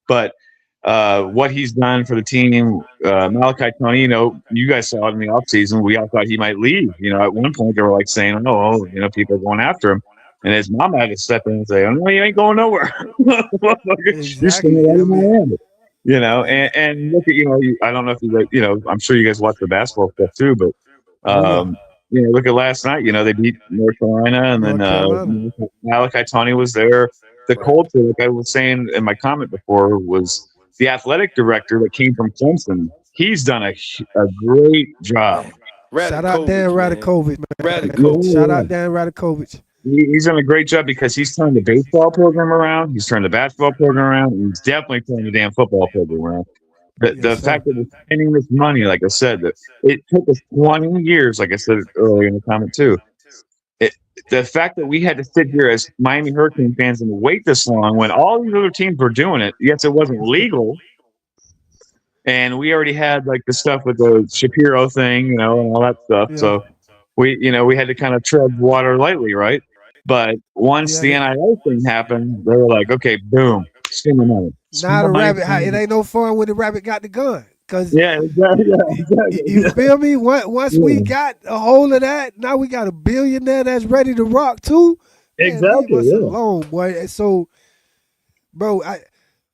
but what he's done for the team, Malachi Tony, you guys saw it in the offseason. We all thought he might leave. At one point they were like saying, oh, people are going after him. And his mom had to step in and say, oh, no, he ain't going nowhere. You're staying Exactly. right I in mean, Miami. and And look at, I don't know if you, I'm sure you guys watch the basketball stuff too, but, oh yeah, um, look at last night, they beat North Carolina and then, North Carolina. Malachi Tony was there. The Right. culture, like I was saying in my comment before, was the athletic director that came from Clemson. He's done a great job. Man. Shout out Dan Radikovich, man. Radakovich, man. Radikovich. Shout Yeah, out Dan Radakovich. he's done a great job because he's turned the baseball program around. He's turned the basketball program around. And he's definitely turned the damn football program around. The Yes, fact sir. that we're spending this money, like I said, that it took us 20 years, like I said earlier in the comment too. It, the fact that we had to sit here as Miami Hurricane fans and wait this long when all these other teams were doing it, yes, it wasn't legal, and we already had like the stuff with the Shapiro thing, and all that stuff. Yeah, So we had to kind of tread water lightly, right? But once yeah. the NIL thing happened, they were like, okay, boom, spend the money, spend Now the the money. rabbit, it ain't no fun when the rabbit got the gun, cause Yeah, exactly. Yeah, exactly. you feel me? Once we Yeah, got a hold of that, now we got a billionaire that's ready to rock too. Man, leave exactly. us Yeah. alone, boy. And so, bro,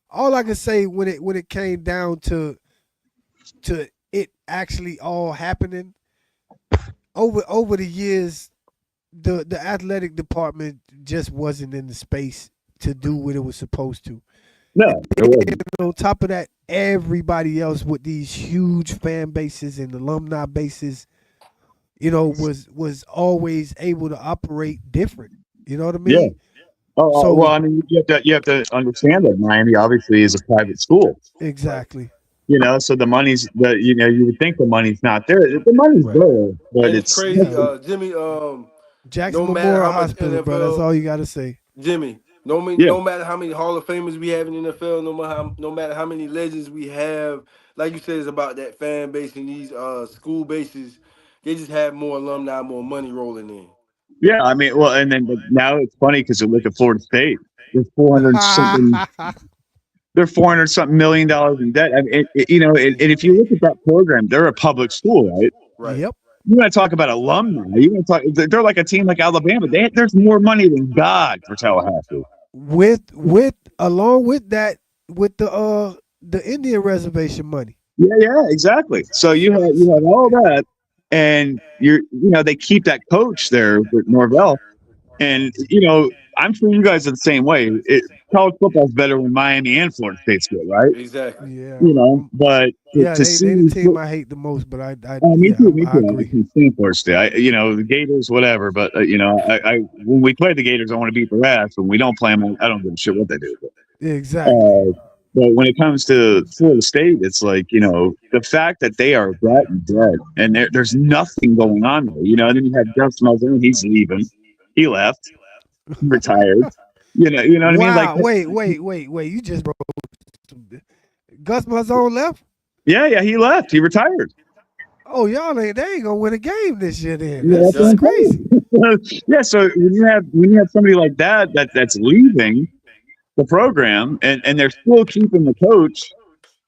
all I can say when it came down to it actually all happening over the years, the athletic department just wasn't in the space to do what it was supposed to. No, it wasn't. On top of that, everybody else with these huge fan bases and alumni bases, was always able to operate different. You know what I Yeah. mean? Well, So I mean, you have to understand that Miami obviously is a private school. Right. exactly. So the money's you would think the money's not there. The money's Right. there, but And it's it's Yeah. crazy, Jimmy. Jackson No matter Memorial how much Hospital, bro. That's all NFL, you gotta say. Jimmy. yeah, No matter how many Hall of Famers we have in the NFL, no matter how many legends we have, like you said, it's about that fan base and these school bases. They just have more alumni, more money rolling in. yeah. I mean, well, and then but now it's funny because you look at Florida State. There's 400 something. They're 400 something $1 million in debt. I mean, and if you look at that program, they're a public school, right? Right. Yep. You want to talk about alumni? You want to talk? They're like a team like Alabama. There's more money than God for Tallahassee. With along with that, with the Indian reservation money. Yeah, yeah, exactly. So you have all that, and they keep that coach there with Norvell, and I'm sure you guys are the same way. College football is better when Miami and Florida State's good, right? Exactly. Yeah. But Yeah, to they the see, team I hate the most, but oh, me too, me I too. I agree. can stand Florida State. The Gators, whatever. But I when we play the Gators, I want to beat their ass. When we don't play them, I don't give a shit what they do. Exactly. Uh, but when it comes to Florida State, it's like, the fact that they are that dead and there's nothing going on there. And then you have Gus Malzahn, he's leaving. He left, he retired. You know what I mean? Like, Wow. Wait. You just broke. Gus Malzahn left. yeah, yeah, he left. He retired. Oh, they ain't gonna win a game this year. Then Yeah, That's that's what that's I'm done. crazy. saying. Yeah, so when you have somebody like that's leaving the program and they're still keeping the coach.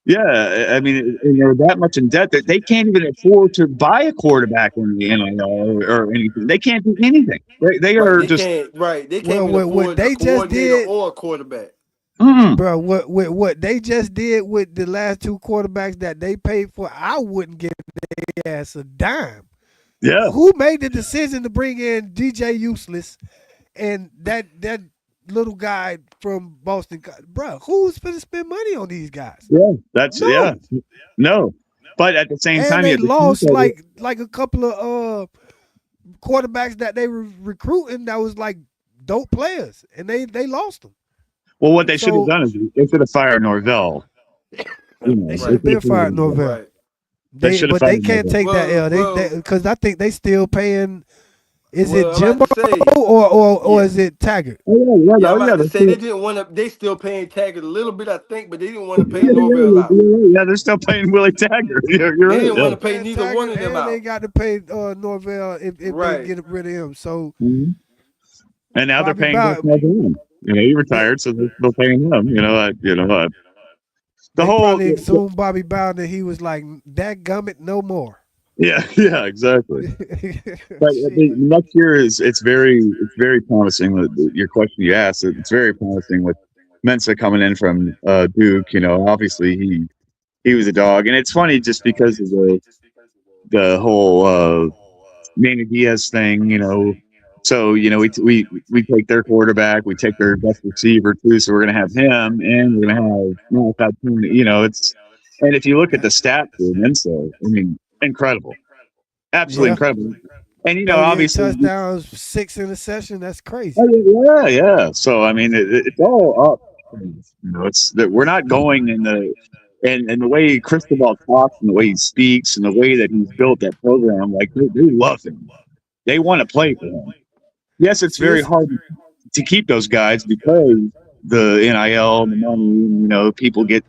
Yeah, I mean, and they're that much in debt that they can't even afford to buy a quarterback in the NIL or anything. They can't do anything. They Right. are They just, can't. Right. They can't Well, even what afford a they just coordinator did, or a quarterback. mm, bro. What they just did with the last two quarterbacks that they paid for, I wouldn't give their ass a dime. yeah, Who made the decision to bring in DJ Useless and that little guy from Boston? Bro, who's gonna spend money on these guys? yeah. That's yeah, No. no. But at the same And time, you they have to think lost of it. like a couple of quarterbacks that they were recruiting that was like dope players, and they lost them. Well, what they should have So done is they should have fired Norvell. they should They have Right. should been have fired fired Norvell. Norvell. Right. They should have But they fired can't Norvell. take that L. They Well, because I think they still paying. Is it I'm about Jimbo to say, or yeah. is it Taggart? Oh yeah, yeah, Yeah, I'm oh yeah. about to They're say still, they didn't want to. They still paying Taggart a little bit, I think, but they didn't want to pay yeah, yeah, Norvell out. yeah, they're still paying Willie Taggart. You're They right. didn't Yeah. want to pay And neither one Taggart, of them and they out. got to pay Norvell if they Right. get rid of him. So Mhm. And now they're Bobby paying Jason Bowden. Allen. He They, retired, so they're still paying him. The they whole, probably assumed Bobby Bowden that he was like, that gummit no more. yeah, yeah, exactly. But the Shit. next year it's very promising. Your question you asked, it's very promising with Mensa coming in from Duke. Obviously he was a dog, and it's funny just because of the whole Manny Diaz thing. So we take their quarterback, we take their best receiver too. So we're gonna have him, and we're gonna have Malachi Tune. And if you look at the stats for Mensa, I mean, incredible, absolutely Yeah. incredible. And 38 obviously, touchdowns, 6 interceptions. That's crazy. oh, yeah, yeah. So I mean, it's all up. It's that we're not going in the and the way Cristobal talks and the way he speaks and the way that he's built that program, like they love him. They want to play for him. Yes, it's See, very it's hard to keep those guys because the NIL, the money, people get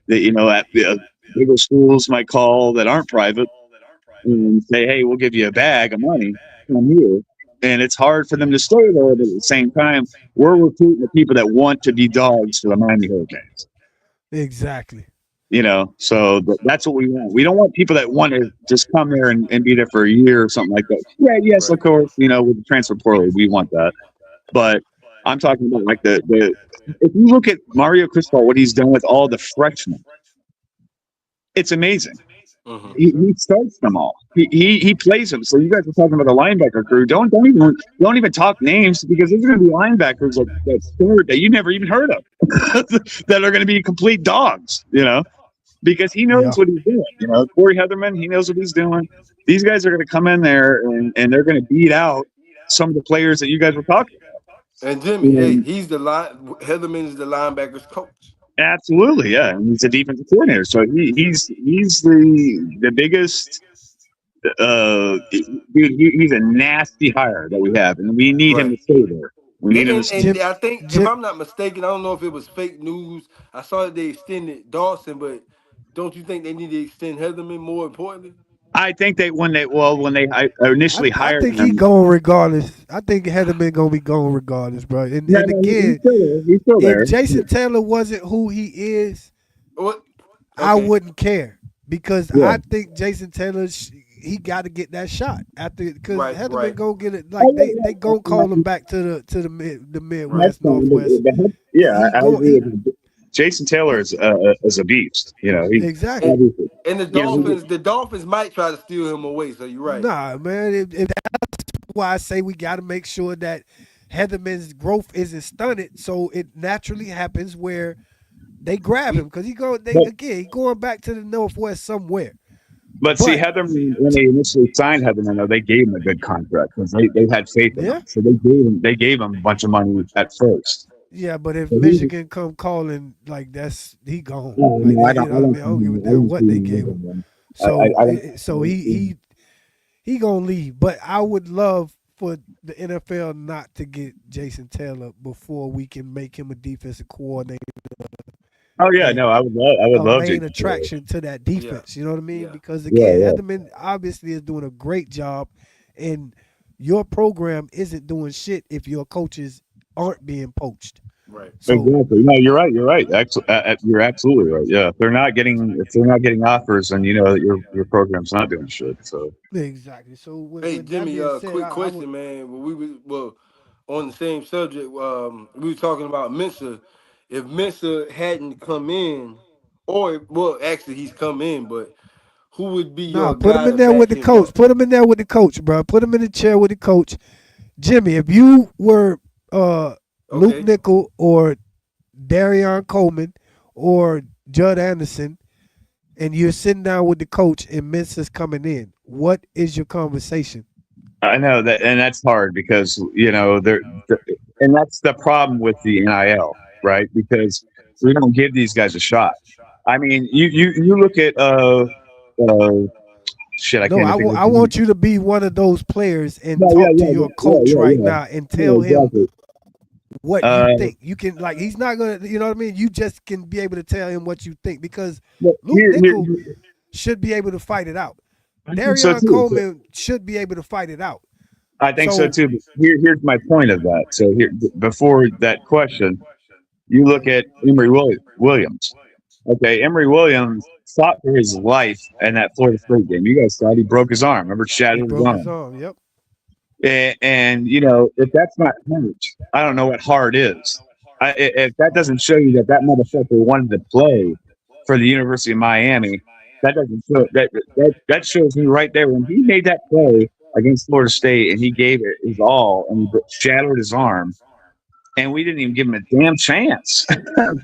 that, at bigger schools might call that aren't private and say, hey, we'll give you a bag of money, come here. And it's hard for them to stay there, but at the same time, we're recruiting the people that want to be dogs for the Miami Hurricanes. exactly. So that's what we want. We don't want people that want to just come there and be there for a year or something like that. Yeah, yes, of Right. course, with the transfer portal, we want that. But I'm talking about like the if you look at Mario Cristobal, what he's done with all the freshmen, it's amazing. Mm-hmm. He starts them all. He plays them. So you guys are talking about the linebacker crew. Don't even talk names because there's going to be linebackers that start that you never even heard of that are going to be complete dogs. Because he Yeah. knows what he's doing. Corey Heatherman, he knows what he's doing. These guys are going to come in there and they're going to beat out some of the players that you guys were talking And Jimmy, about. hey, he's the line. Heatherman is the linebackers coach. Absolutely, yeah. And he's a defensive coordinator, so he's the biggest. Dude, he's a nasty hire that we have, and we need him Right. to stay there. We need And, him to and stay. and Jim, I think if Jim, I'm not mistaken, I don't know if it was fake news. I saw that they extended Dawson, but don't you think they need to extend Heatherman more importantly? I think that when they initially I hired think he him, going regardless. I think Heatherman gonna be going regardless, bro. And yeah, and no, he's again, still there. He's still if there. Jason Taylor wasn't who he is, What? I Okay. wouldn't care because Yeah. I think Jason Taylor he got to get that shot after because Right. Heatherman Right. gonna get it. Oh Like yeah, they yeah. gonna call him back to the Right. Midwest, That's fine. Northwest. Yeah, He I go agree he with you. Jason Taylor is a beast. He exactly. And, obviously. and the He, Dolphins might try to steal him away. So you're right. Nah, man. If that's why I say we got to make sure that Heatherman's growth isn't stunted, so it naturally happens where they grab him because but he going back to the Northwest somewhere. But see, But Heather, when they initially signed Heather, though, they gave him a good contract because they had faith in yeah, him. So they gave him a bunch of money at first. yeah. But if So he, Michigan come calling, like he gone. Like no, you know what I mean. I don't give a I damn don't what see they him gave him. moving him. So I don't see him. he gonna leave. But I would love for the NFL not to get Jason Taylor before we can make him a defensive coordinator Oh yeah, and no, I would a love main Jason Taylor. attraction to that Yeah. defense. You know what I mean? Yeah. Because Yeah, again, yeah. Heatherman obviously is doing a great job, and your program isn't doing shit if your coaches aren't being poached. Right. So Exactly. No, you're right. You're right. You're absolutely right. Yeah, if they're not getting offers, then you know that your program's not doing shit. So exactly. So Hey with that Jimmy, being said, quick I would question, man. On the same subject. We were talking about Mensa. If Mensa hadn't come in, actually he's come in, but who would be nah your put him guy in to there with back the him coach. up? Put him in there with the coach, bro. Put him in the chair with the coach. Jimmy, if you were Luke Okay. Nickel or Darion Coleman or Judd Anderson, and you're sitting down with the coach and Mensa's coming in, what is your conversation? I know that, and that's hard because and that's the problem with the NIL, right? Because we don't give these guys a shot. I mean, you look at uh shit, I No, can't even think of I his name. want you to be one of those players and No, yeah, talk to yeah, your yeah, coach yeah, right yeah, now and yeah, tell him exactly. what you Uh, think. You can like he's not gonna you know what I mean? You just can be able to tell him what you think because but Luke Nickel here, should be able to fight it out. I think so Darion too. Coleman should be able to fight it out. I think so So too. But here's my point of that. So here, before that question, you look at Emory Williams. Okay, Emory Williams fought for his life in that Florida State game. You guys saw it. He broke his arm. Remember, he shattered his broke his arm. arm. Yep. And you know, if that's not hurt, I don't know what hard is. If that doesn't show you that that motherfucker wanted to play for the University of Miami, that doesn't show that shows me right there when he made that play against Florida State and he gave it his all and he shattered his arm and we didn't even give him a damn chance.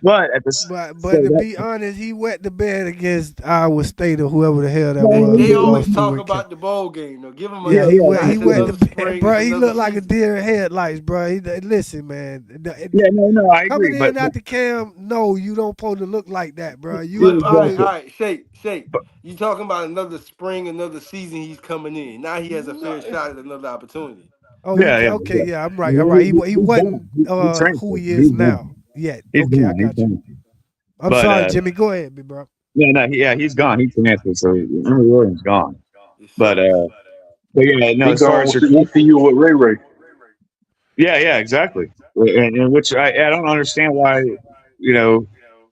But at this, But so to that, be honest, he wet the bed against Iowa State or whoever the hell that yeah, was. They They always lost to talk with Cal. about the bowl game. Though, give him Yeah, yeah, another. yeah, he It's wet the another bed, spring. It's bro. He another looked like a season. deer in headlights, bro. Listen, man. yeah, no, I Coming agree, in after Cam, no, you don't supposed to look like that, bro. But yeah, all right, exactly. all right, Shake. You talking about another spring, another season? He's coming in now. He has a fair shot at another opportunity. Oh, Yeah, yeah, okay, yeah. yeah. I'm right. All Yeah, right. He he's wasn't gone. He who transferred. he is He's now gone. yet. He's Okay, I gone. He's got you. gone. I'm But sorry, Jimmy. Go ahead, big bro. yeah, no, yeah, he's gone. He transferred, so Emory Williams gone. Yes, But sir. but yeah, no. He As far as gone your to question, ECU with Ray Ray. yeah, exactly. And which I don't understand why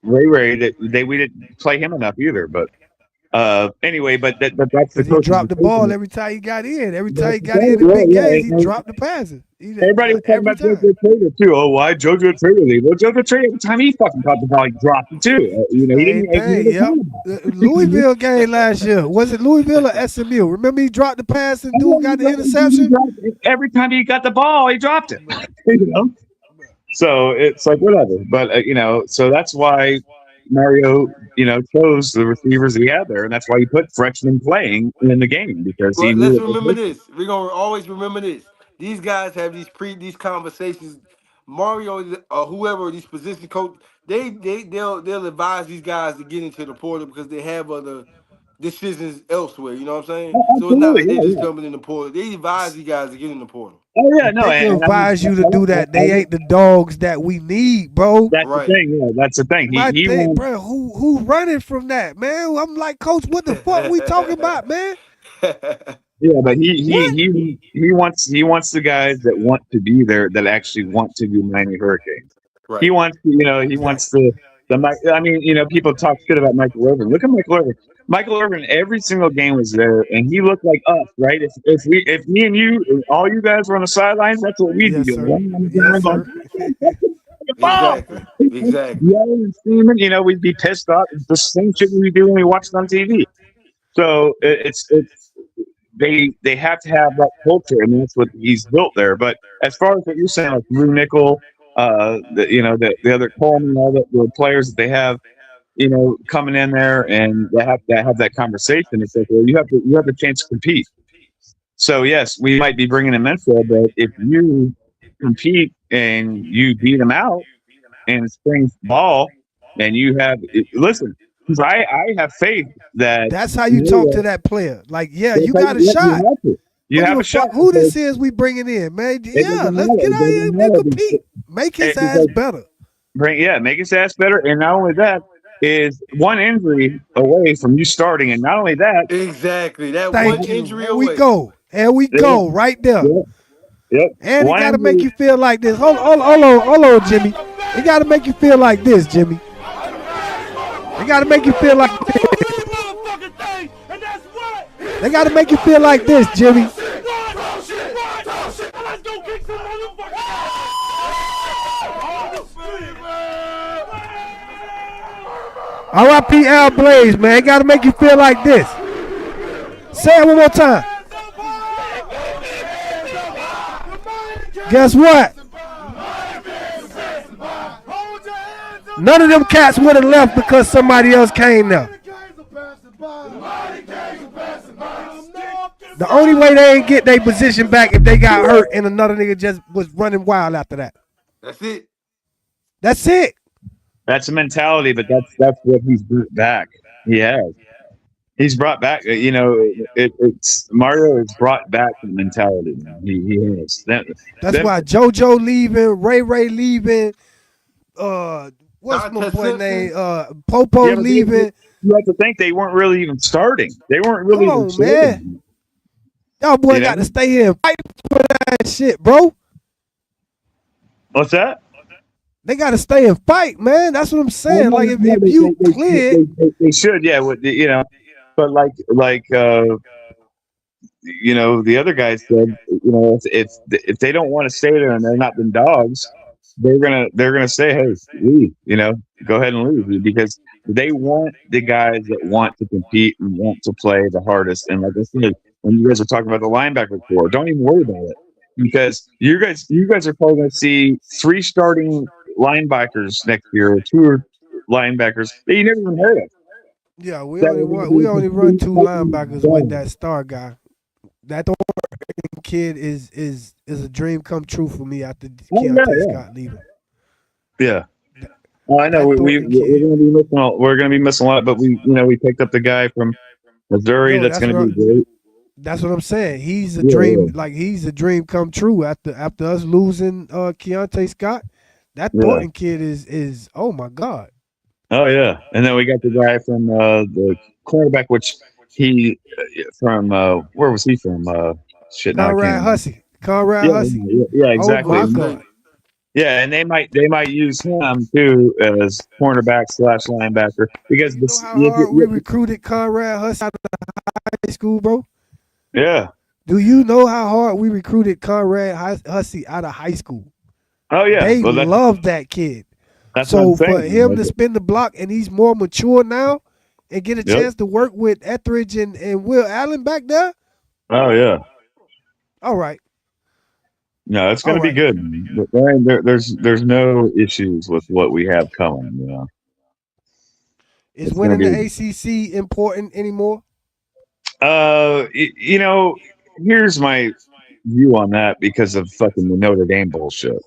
Ray that we didn't play him enough either. But anyway, but that's the Because he coach's dropped the ball decision. every time he got in. Every time That's he the got thing. in the Yeah, big games, he yeah. dropped the passes. Everybody was talking Every about time. JoJo Trader too. Oh, why JoJo Trader leave? Well, JoJo Trader every time he fucking caught the ball, he dropped it too. He Same didn't thing. never Yep. thought about it. Louisville game last year. Was it Louisville or SMU? Remember he dropped the pass and I know dude got the he interception? dropped it. Every time he got the ball, he dropped it. Bruh. you know, so it's like whatever. But so that's why Mario, chose the receivers he had there, and that's why he put freshmen playing in the game because he But knew let's it was remember working. this. We're gonna always remember this. These guys have these conversations. Mario or whoever these position coach, they'll advise these guys to get into the portal because they have other decisions elsewhere. You know what I'm saying? Oh, So it's not absolutely, like they yeah, just yeah. coming in the portal. They advise these guys to get in the portal. Oh yeah, If no, they can and I mean, advise you to do that, they ain't the dogs that we need, bro. that's the Right. thing. Yeah, that's the thing. My He thing, wants. bro, who running from that, man? I'm like, coach, what the fuck we talking about, man? Yeah, but What? he wants the guys that want to be there that actually want to do Miami Hurricanes. He right. wants he wants Exactly. I mean, people talk shit about Michael Irvin. Look at Michael Irvin. Michael Irvin every single game was there, and he looked like us, right? If me and you, and all you guys were on the sidelines, that's what we'd be Yes, doing. sir. Running on the Yes, ground, sir. going, the ball, Exactly. Exactly. yelling and screaming. We'd be pissed off. It's the same shit we do when we watch it on TV. So it's they have to have that culture, and that's what he's built there. But as far as what you're saying, like Lou Nickel, the other Coleman, all the players that they have, coming in there, and they have to have that conversation. It's like, well, you have the chance to compete. So yes, we might be bringing him in for, but if you compete and you beat them out in spring ball, and you have listen, because I have faith that That's how you talk to that player. Like, yeah, that's you how got a you shot. have to. You Don't have give a a shot fuck who because this is we bringing in, man. it Yeah, doesn't let's matter. get It out here doesn't and matter compete. Make his ass because better. make his ass better, and not only that is one injury away from you starting, and not only that, Exactly. That one Thank you. injury Here we away. go. Here we yeah, go. Right there. yeah, yep, And it one got to make injury. you feel like this. Hold on, Jimmy. It got to make you feel like this, Jimmy. It got to make you feel like this. They got to make you feel like this, Jimmy. R.I.P. Al Blaze, man. It got to make you feel like this. Say it one more time. Guess what? None of them cats would have left because somebody else came now. The only way they ain't get their position back if they got hurt and another nigga just was running wild after that. That's it. That's it. That's a mentality, but that's what he's brought back. He has. He's brought back. It's Mario has brought back the mentality. He has. That's why JoJo leaving, Ray leaving, what's my Dante boy Simpson. name? Popo Yeah, but leaving. you have to think they weren't really even starting. They weren't really Come even on, starting. man. Y'all boy You got to know stay here and fight for that shit, bro. what's that? They got to stay and fight, man. That's what I'm Oh saying. no, Like no, no, if you cleared, they should, yeah. You know, but you know, the other guy said, you know, if they don't want to stay there and they're not been dogs, they're gonna say, hey, leave. You know, go ahead and leave because they want the guys that want to compete and want to play the hardest. And like I said, when you guys are talking about the linebacker core, don't even worry about it because you guys are probably going to see 3 starting linebackers next year, or 2 linebackers that you never even heard of. yeah, That are going to we be only run complete 2 fucking linebackers with dogs. that star guy. That kid is a dream come true for me after Oh yeah, Keontae yeah. Scott leaving. Yeah. That, Well, I know that we Thornton we're kid. going to be missing we're going to be missing a lot, but we picked up the guy from Missouri Yo, that's going to be great. that's what I'm saying. He's a Yeah, dream, yeah, like he's a dream come true after us losing Keontae Scott. That yeah. Thornton kid is oh my god. Oh yeah, and then we got the guy from the cornerback, which he from where was he from? Shit, now I can't Conrad remember. Hussey. Conrad Yeah, Hussey. yeah, yeah, Oh exactly. my Mustang. god. Yeah, and they might use him too as cornerback slash linebacker Bro, because you know this. how hard we recruited Conrad Hussey out of high school, bro? Yeah. Do you know how hard we recruited Conrad Hussey out of high school? Oh yeah. They Well, love that kid. that's what I'm So for saying. him to Like, spin the block and he's more mature now and get a yep. chance to work with Etheridge and Will Allen back there, Oh yeah. all right. No, it's going All to be right. good. There's no issues with what we have coming. You know, Is it's going winning to the be. ACC important anymore? You know, here's my view on that because of fucking the Notre Dame bullshit.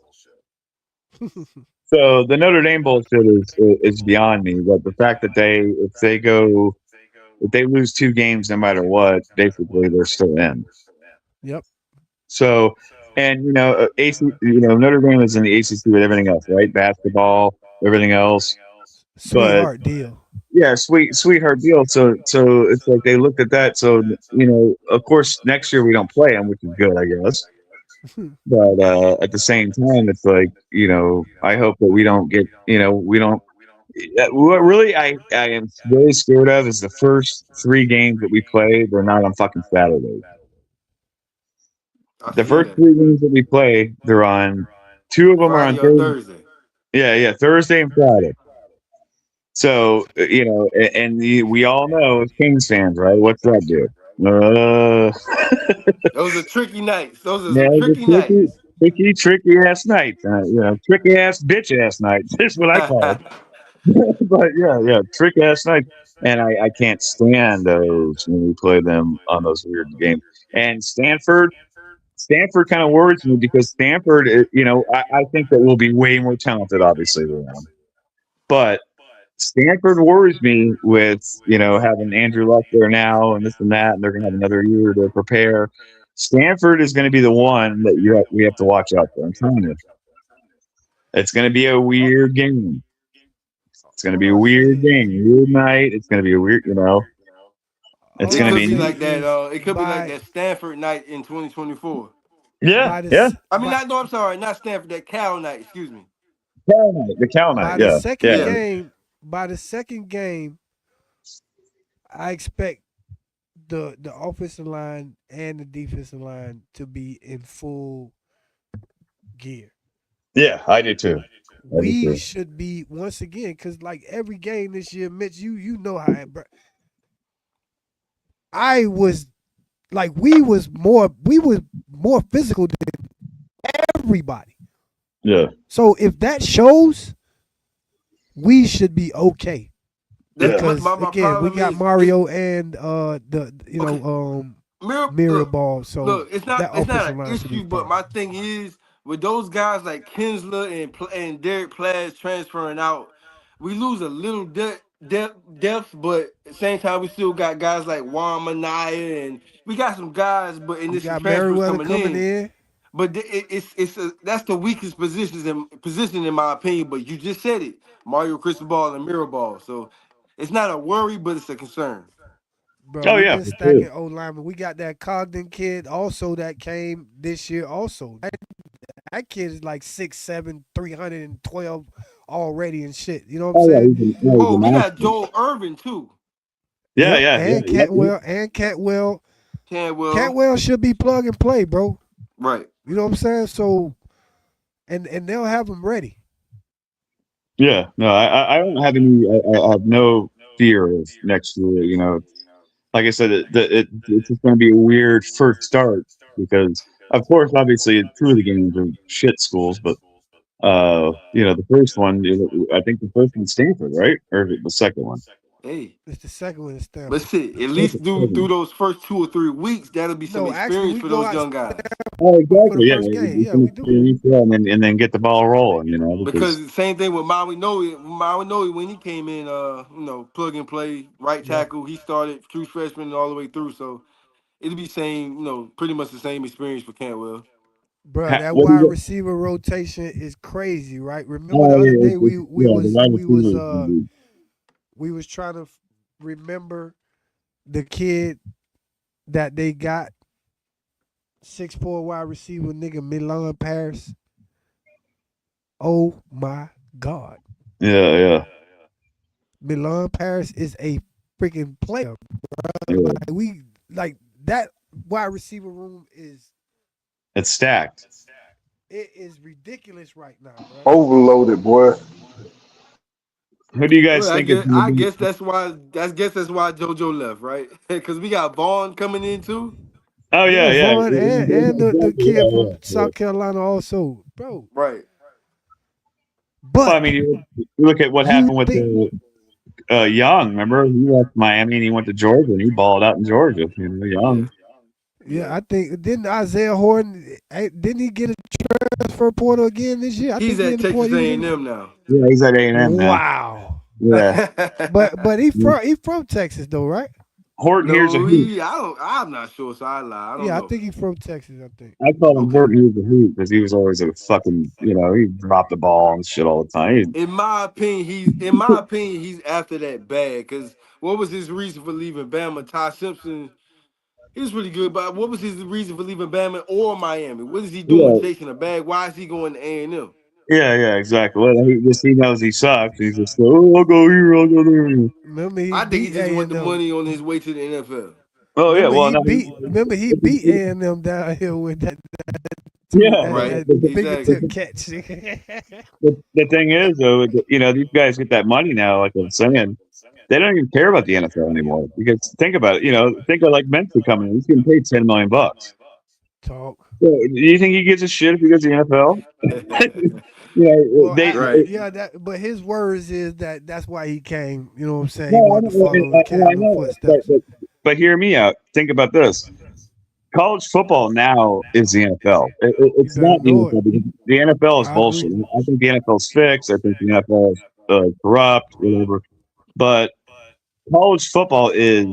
So the Notre Dame bullshit is beyond me. But the fact that if they lose 2 games no matter what, basically they're still in. Yep. So, and you know, Notre Dame is in the ACC with everything else, right? Basketball, everything else. But Sweetheart deal. yeah, sweetheart deal. So it's like they looked at that. So you know, of course, next year we don't play them, which is good, I guess. But at the same time, it's like you know, I hope that we don't get we don't. What really I am very scared of is the first 3 games that we play. They're not on fucking Saturdays. I The see first that. 3 games that we play, they're on. 2 of them are on Friday or Thursday. Thursday. Yeah, yeah, Thursday and Friday. So you know, we all know as Kings fans, right? What's that do? Those are tricky nights. Those are some Man, the tricky nights. tricky ass nights. You know, tricky ass bitch ass nights. That's what I call it. But yeah, yeah, trick ass nights. And I can't stand those when we play them on those weird games. And Stanford kind of worries me because Stanford, you know, I think that we'll be way more talented, obviously, than them. But Stanford worries me with, you know, having Andrew Luck there now and this and that, and they're going to have another year to prepare. Stanford is going to be the one that we have to watch out for. I'm telling you, it's going to be a weird game. It's going to be All a I weird say, game, weird night. It's going to be a weird, you know, it's all It going to I could be, be say like that. is It could be like by that Stanford night in 2024. yeah, by the yeah. I mean, by not. No, I'm sorry, not Stanford. That Cal night. Excuse me. The cow night, by the yeah, second yeah, game, by the second game, I expect the offensive line and the defensive line to be in full gear. yeah. I do too. I do We too. should be once again because like every game this year, Mitch, you know how I was like we was more physical than everybody. Yeah, So if that shows, we should be okay That yeah, because my again we problem got is Mario and the okay. mirror Look, ball. So look. It's that not offensive an line should be issue. But fine. my thing is with those guys like Kinsler and Derek Plas transferring out, we lose a little depth. But at the same time, we still got guys like Juan Manaya and we got some guys. But and We there's some got transfers Merriweather coming coming in. in. But that's the weakest position in my opinion. But you just said it, Mario Cristobal and Mirabal. So it's not a worry, but it's a concern. Bro, Oh we've yeah, been for sure. stacking O linemen. We got that Cogden kid also that came this year also. That kid is like 6'7", 312 already and shit. You know what I'm Oh yeah, saying? he's Oh, a we got monster. Joel Irvin too. Yeah, Yep. yeah, yeah, And yep, yep. Cantwell. Canwell. Cantwell should be plug and play, bro. Right. You know what I'm saying? So and they'll have him ready. Yeah. No, I don't have any. I have no fear of next year. Like I said, it's just going to be a weird first start because, of course, obviously, two of the games are shit schools, but the first one, I think the first one's Stanford, right, or is it the second one? Hey. It's the second one in But Stanford. shit, at least Second, through second. those first 2 or 3 weeks, that'll be some No, actually, experience we for go those out young guys. Oh, for the exactly. Yeah, first game. it's Yeah, an we do. experience, yeah, and then get the ball rolling, because Because same thing with Maui Noe. Maui Noe when he came in, plug and play, right Yep. tackle. He started true freshman all the way through. So it'll be same, pretty much the same experience for Cantwell. Bro, that what do wide you get? receiver rotation is crazy, right? Remember the Oh, other yeah, day the wide receiver is going to be. we was trying to remember the kid that they got 6'4" wide receiver nigga Milan Paris. Oh my God. Yeah, yeah, Milan Paris is a freaking player. yeah. Like we like that wide receiver room is It's stacked. it is ridiculous right now, bro. Overloaded, boy. Who do you guys Well, I think is guess going to I be? guess that's why JoJo left, right? Because we got Vaughn coming in too. Oh Yeah, yeah, yeah, Vaughn and the exactly. kid Yeah, from yeah, yeah. South Carolina also, bro. Right. Well, I But mean, you look at what you happened with think, the Young. Remember, he left Miami and he went to Georgia and he balled out in Georgia. Yeah. Young. yeah, Yeah. I think didn't Isaiah Horton didn't he get a transfer portal again this year? I He's think he at in the portal. Texas He was in the A&M now. Yeah, he's at A&M now. wow. Yeah. But he from Texas though, right? Horton here's a No, hoot. I'm not sure, so I lie. I don't Yeah, I know. think he from Texas. I think. I call him Okay. Horton here's a hoot because he was always a fucking, he dropped the ball and shit all the time. In my opinion, he's after that bag. Cause what was his reason for leaving Bama? Ty Simpson, he was pretty good, but what was his reason for leaving Bama or Miami? What is he doing Yeah, chasing a bag? Why is he going to A&M? yeah, exactly. Well, he knows he sucks. He's just like, oh, I'll go here, I'll go there. Remember he I think he beat just A want and the M. money on his way to the NFL. Oh yeah, well, no, Remember he beat A and M down here with that yeah. Right. Exactly. fingertip catch. The thing is, though, these guys get that money now. Like I'm saying, they don't even care about the NFL anymore because think about it. Think of like Mentor coming in. He's getting paid $10 million. Talk. So, do you think he gives a shit if he goes to the NFL? Well, They. Right. yeah, but his words is that that's why he came. You know what I'm saying? He No, I wanted to don't. follow in I Cannon know, but, footsteps. but but hear me out. Think about this. College football now is the NFL. You It's better not the know it. NFL because the NFL is I agree. bullshit. I think the NFL is fixed. I think the NFL is corrupt, whatever. But college football is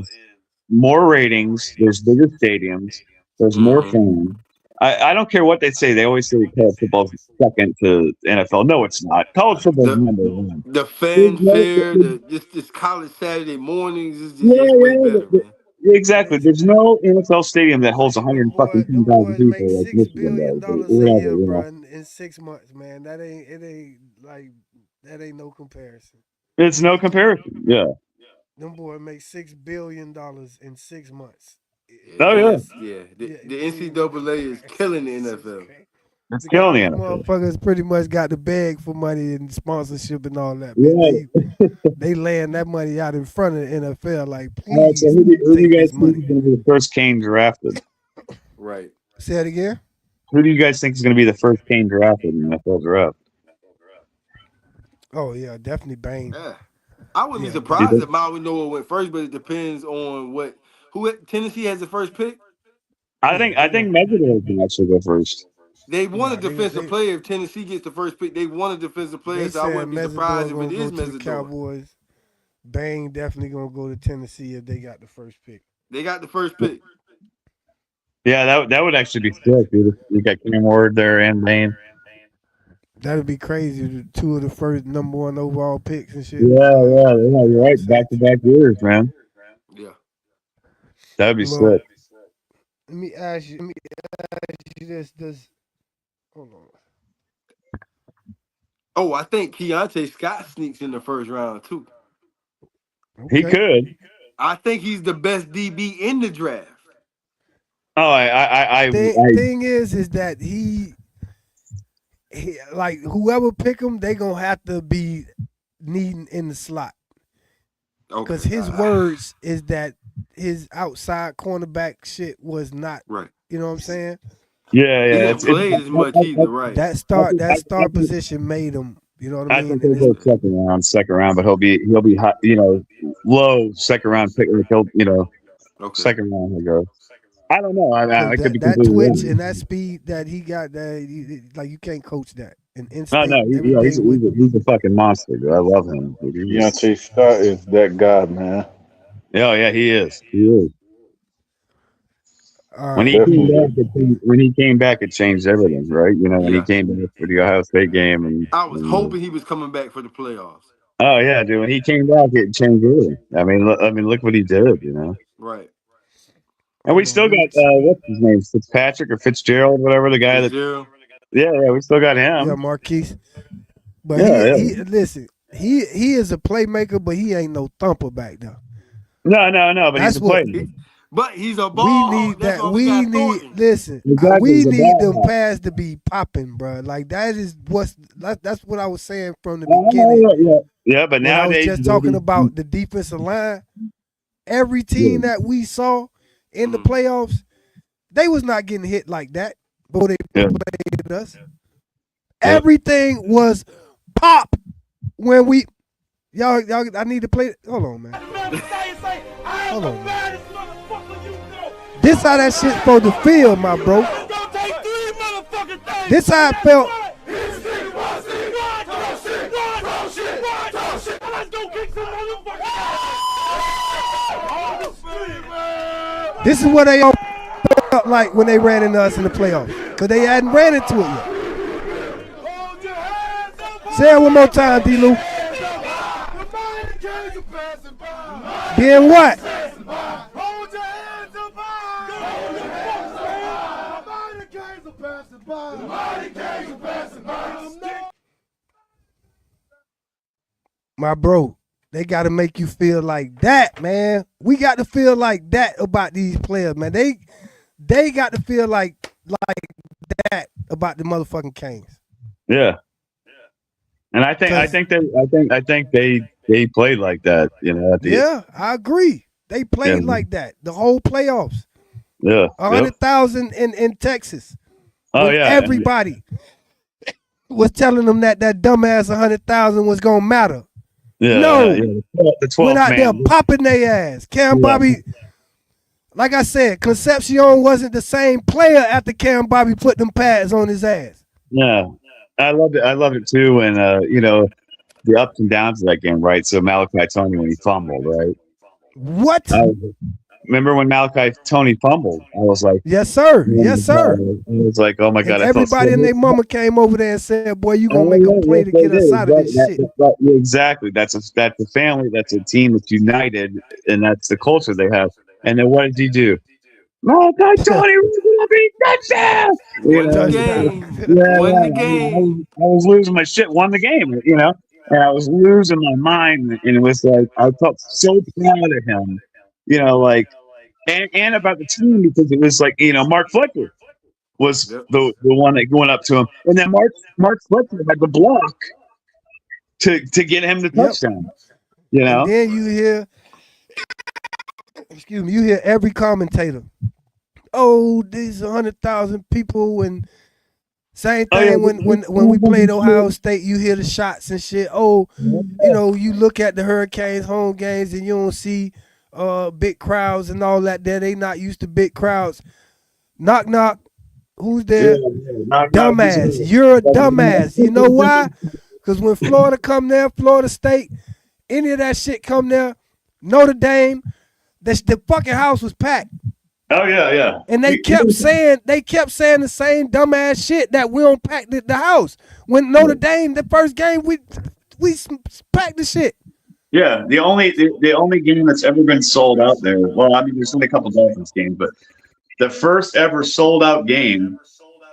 more ratings. There's bigger stadiums. There's more Hmm. fans. I don't care what they say. They always say college football is second to NFL. No, it's not. College football is The number one. the There's no, fanfare, the this college Saturday mornings is just yeah, it's way better, man. exactly. There's no NFL stadium that holds Them 110,000 boys make people like Michigan does, or $6 billion a whatever. year, bro, in 6 months, man. That ain't no comparison. It's no comparison. Yeah. Them boys make $6 billion in 6 months. Yeah, Oh and yeah. it's Yeah, the it ain't no NCAA is comparison. killing the This is NFL. crazy. It's Because killing these the NFL. motherfuckers pretty much got the bag for money and sponsorship and all that, man. Yeah. They laying that money out in front of the NFL, like, All right. So please who do you take guys this think money. is going to be the first Kane drafted? Right. Say it again. Who do you guys think is going to be the first Kane drafted in the NFL draft? Oh yeah, definitely Bane. Yeah. I wouldn't be Yeah, Do you surprised definitely. think? if Maui Noah went first, but it depends on who Tennessee has the first pick. Yeah, I they think gonna. Medvedev can actually go first. They want a Nah, defensive player. If Tennessee gets the first pick, they want a defensive player. they So I said wouldn't be surprised Mesidor if it gonna go is to the Mesidor. Cowboys. Bane definitely gonna go to Tennessee if they got the first pick. They got the first pick. Yeah, that would actually be sick, dude. You got Cam Ward there and Lane. That'd be crazy. Two of the first number one overall picks and shit. Yeah, Like, yeah, you're you know what I'm right. Back saying? to back years, man. Yeah. That'd be Well, sick. let me ask you this. Hold on. Oh, I think Keontae Scott sneaks in the first round too. He Okay. could. I think he's the best DB in the draft. Oh, Thing is that he like whoever pick him, they gonna have to be needing in the slot. Okay. Because his words is that his outside cornerback shit was not. Right. You know what I'm saying? yeah, He yeah. didn't play as much either, right? That start position made him. You know what I I mean? think And he'll it's, go second round, but he'll be hot, low second round pick. Like Okay. second round he'll go. I don't know. because I could be that completely twitch wrong. and that speed that he got, like you can't coach that. And No, instinct, no, everything with. he's a fucking monster, dude. I love him. Dude. Deontay Scott is that guy, man. Oh yeah, he is. He is. All When right. he came Definitely. back, it changed everything, right? When he Yes. came back for the Ohio State game, I was hoping he was coming back for the playoffs. oh yeah, dude, when he came back, it changed everything. Look what he did. Right. And we Hold on. still Let got me. what's his name, Fitzpatrick or Fitzgerald, whatever the guy that. Fitzgerald. Yeah, we still got Yeah, him. Marquise. But Yeah, yeah. he listen. He is a playmaker, but he ain't no thumper back there. No, but he's That's a what player. But he's a we ball hawk. need. That's That why we got need. Thornton. Listen, Exactly, we he's a need ball them hawk. pads to be popping, bro. Like that's what I was saying from the I beginning know, yeah, but when I was nowadays, just talking about the defensive line. Every team that we saw in the playoffs, they was not getting hit like that before they yeah, played us. yeah. Everything was pop when we y'all. I need to play. Hold on, man. Hold on. Man. This how that shit supposed to feel, my bro. This how I felt. This is what they all felt like when they ran into us in the playoffs, because they hadn't ran into it yet. Say it one more time, D-Lou. Then what? My bro, they got to make you feel like that, man. We got to feel like that about these players, man. They got to feel like that about the motherfucking Canes. Yeah. And I think they played like that, at the Yeah, I agree. They played like that the whole playoffs. yeah. 100,000 in Texas. Oh When yeah. everybody was telling them that dumbass 100,000 was gonna matter. Yeah, No, the 12 went out man. there popping their ass. Cam Bobby, like I said, Concepcion wasn't the same player after Cam Bobby put them pads on his ass. Yeah, I loved it too, and the ups and downs of that game, right? So Malachi Tony when he fumbled, right? What? Remember when Malachi Tony fumbled? I was like, yes, sir. Yes, sir. I was like, oh my god! And everybody and their mama came over there and said, "Boy, you gonna make a play to they get us did. out of this shit." Exactly. That's a family. That's a team that's united, and that's the culture they have. And then what did he do? Malachi Tony touchdown! Won the game. Won the game. I was losing my shit. Won the game. And I was losing my mind, and it was like I felt so proud of him. And about the team because it was like Mark Flecker was the one that going up to him, and then Mark Flecker had the block to get him the touchdown. And then you hear, you hear every commentator. Oh, these 100,000 people, and same thing when we played Ohio State, you hear the shots and shit. Oh, you look at the Hurricanes home games and you don't see big crowds and all that there. They not used to big crowds. Knock, knock. Who's there? Dumbass. You're a dumbass. You know why? Because when Florida come there, Florida State, any of that shit come there, Notre Dame, the fucking house was packed. Oh yeah. And they kept saying the same dumbass shit that we don't pack the house. When Notre Dame, the first game, we packed the shit. Yeah, the only game that's ever been sold out there. Well, I mean, there's only a couple Dolphins games, but the first ever sold out game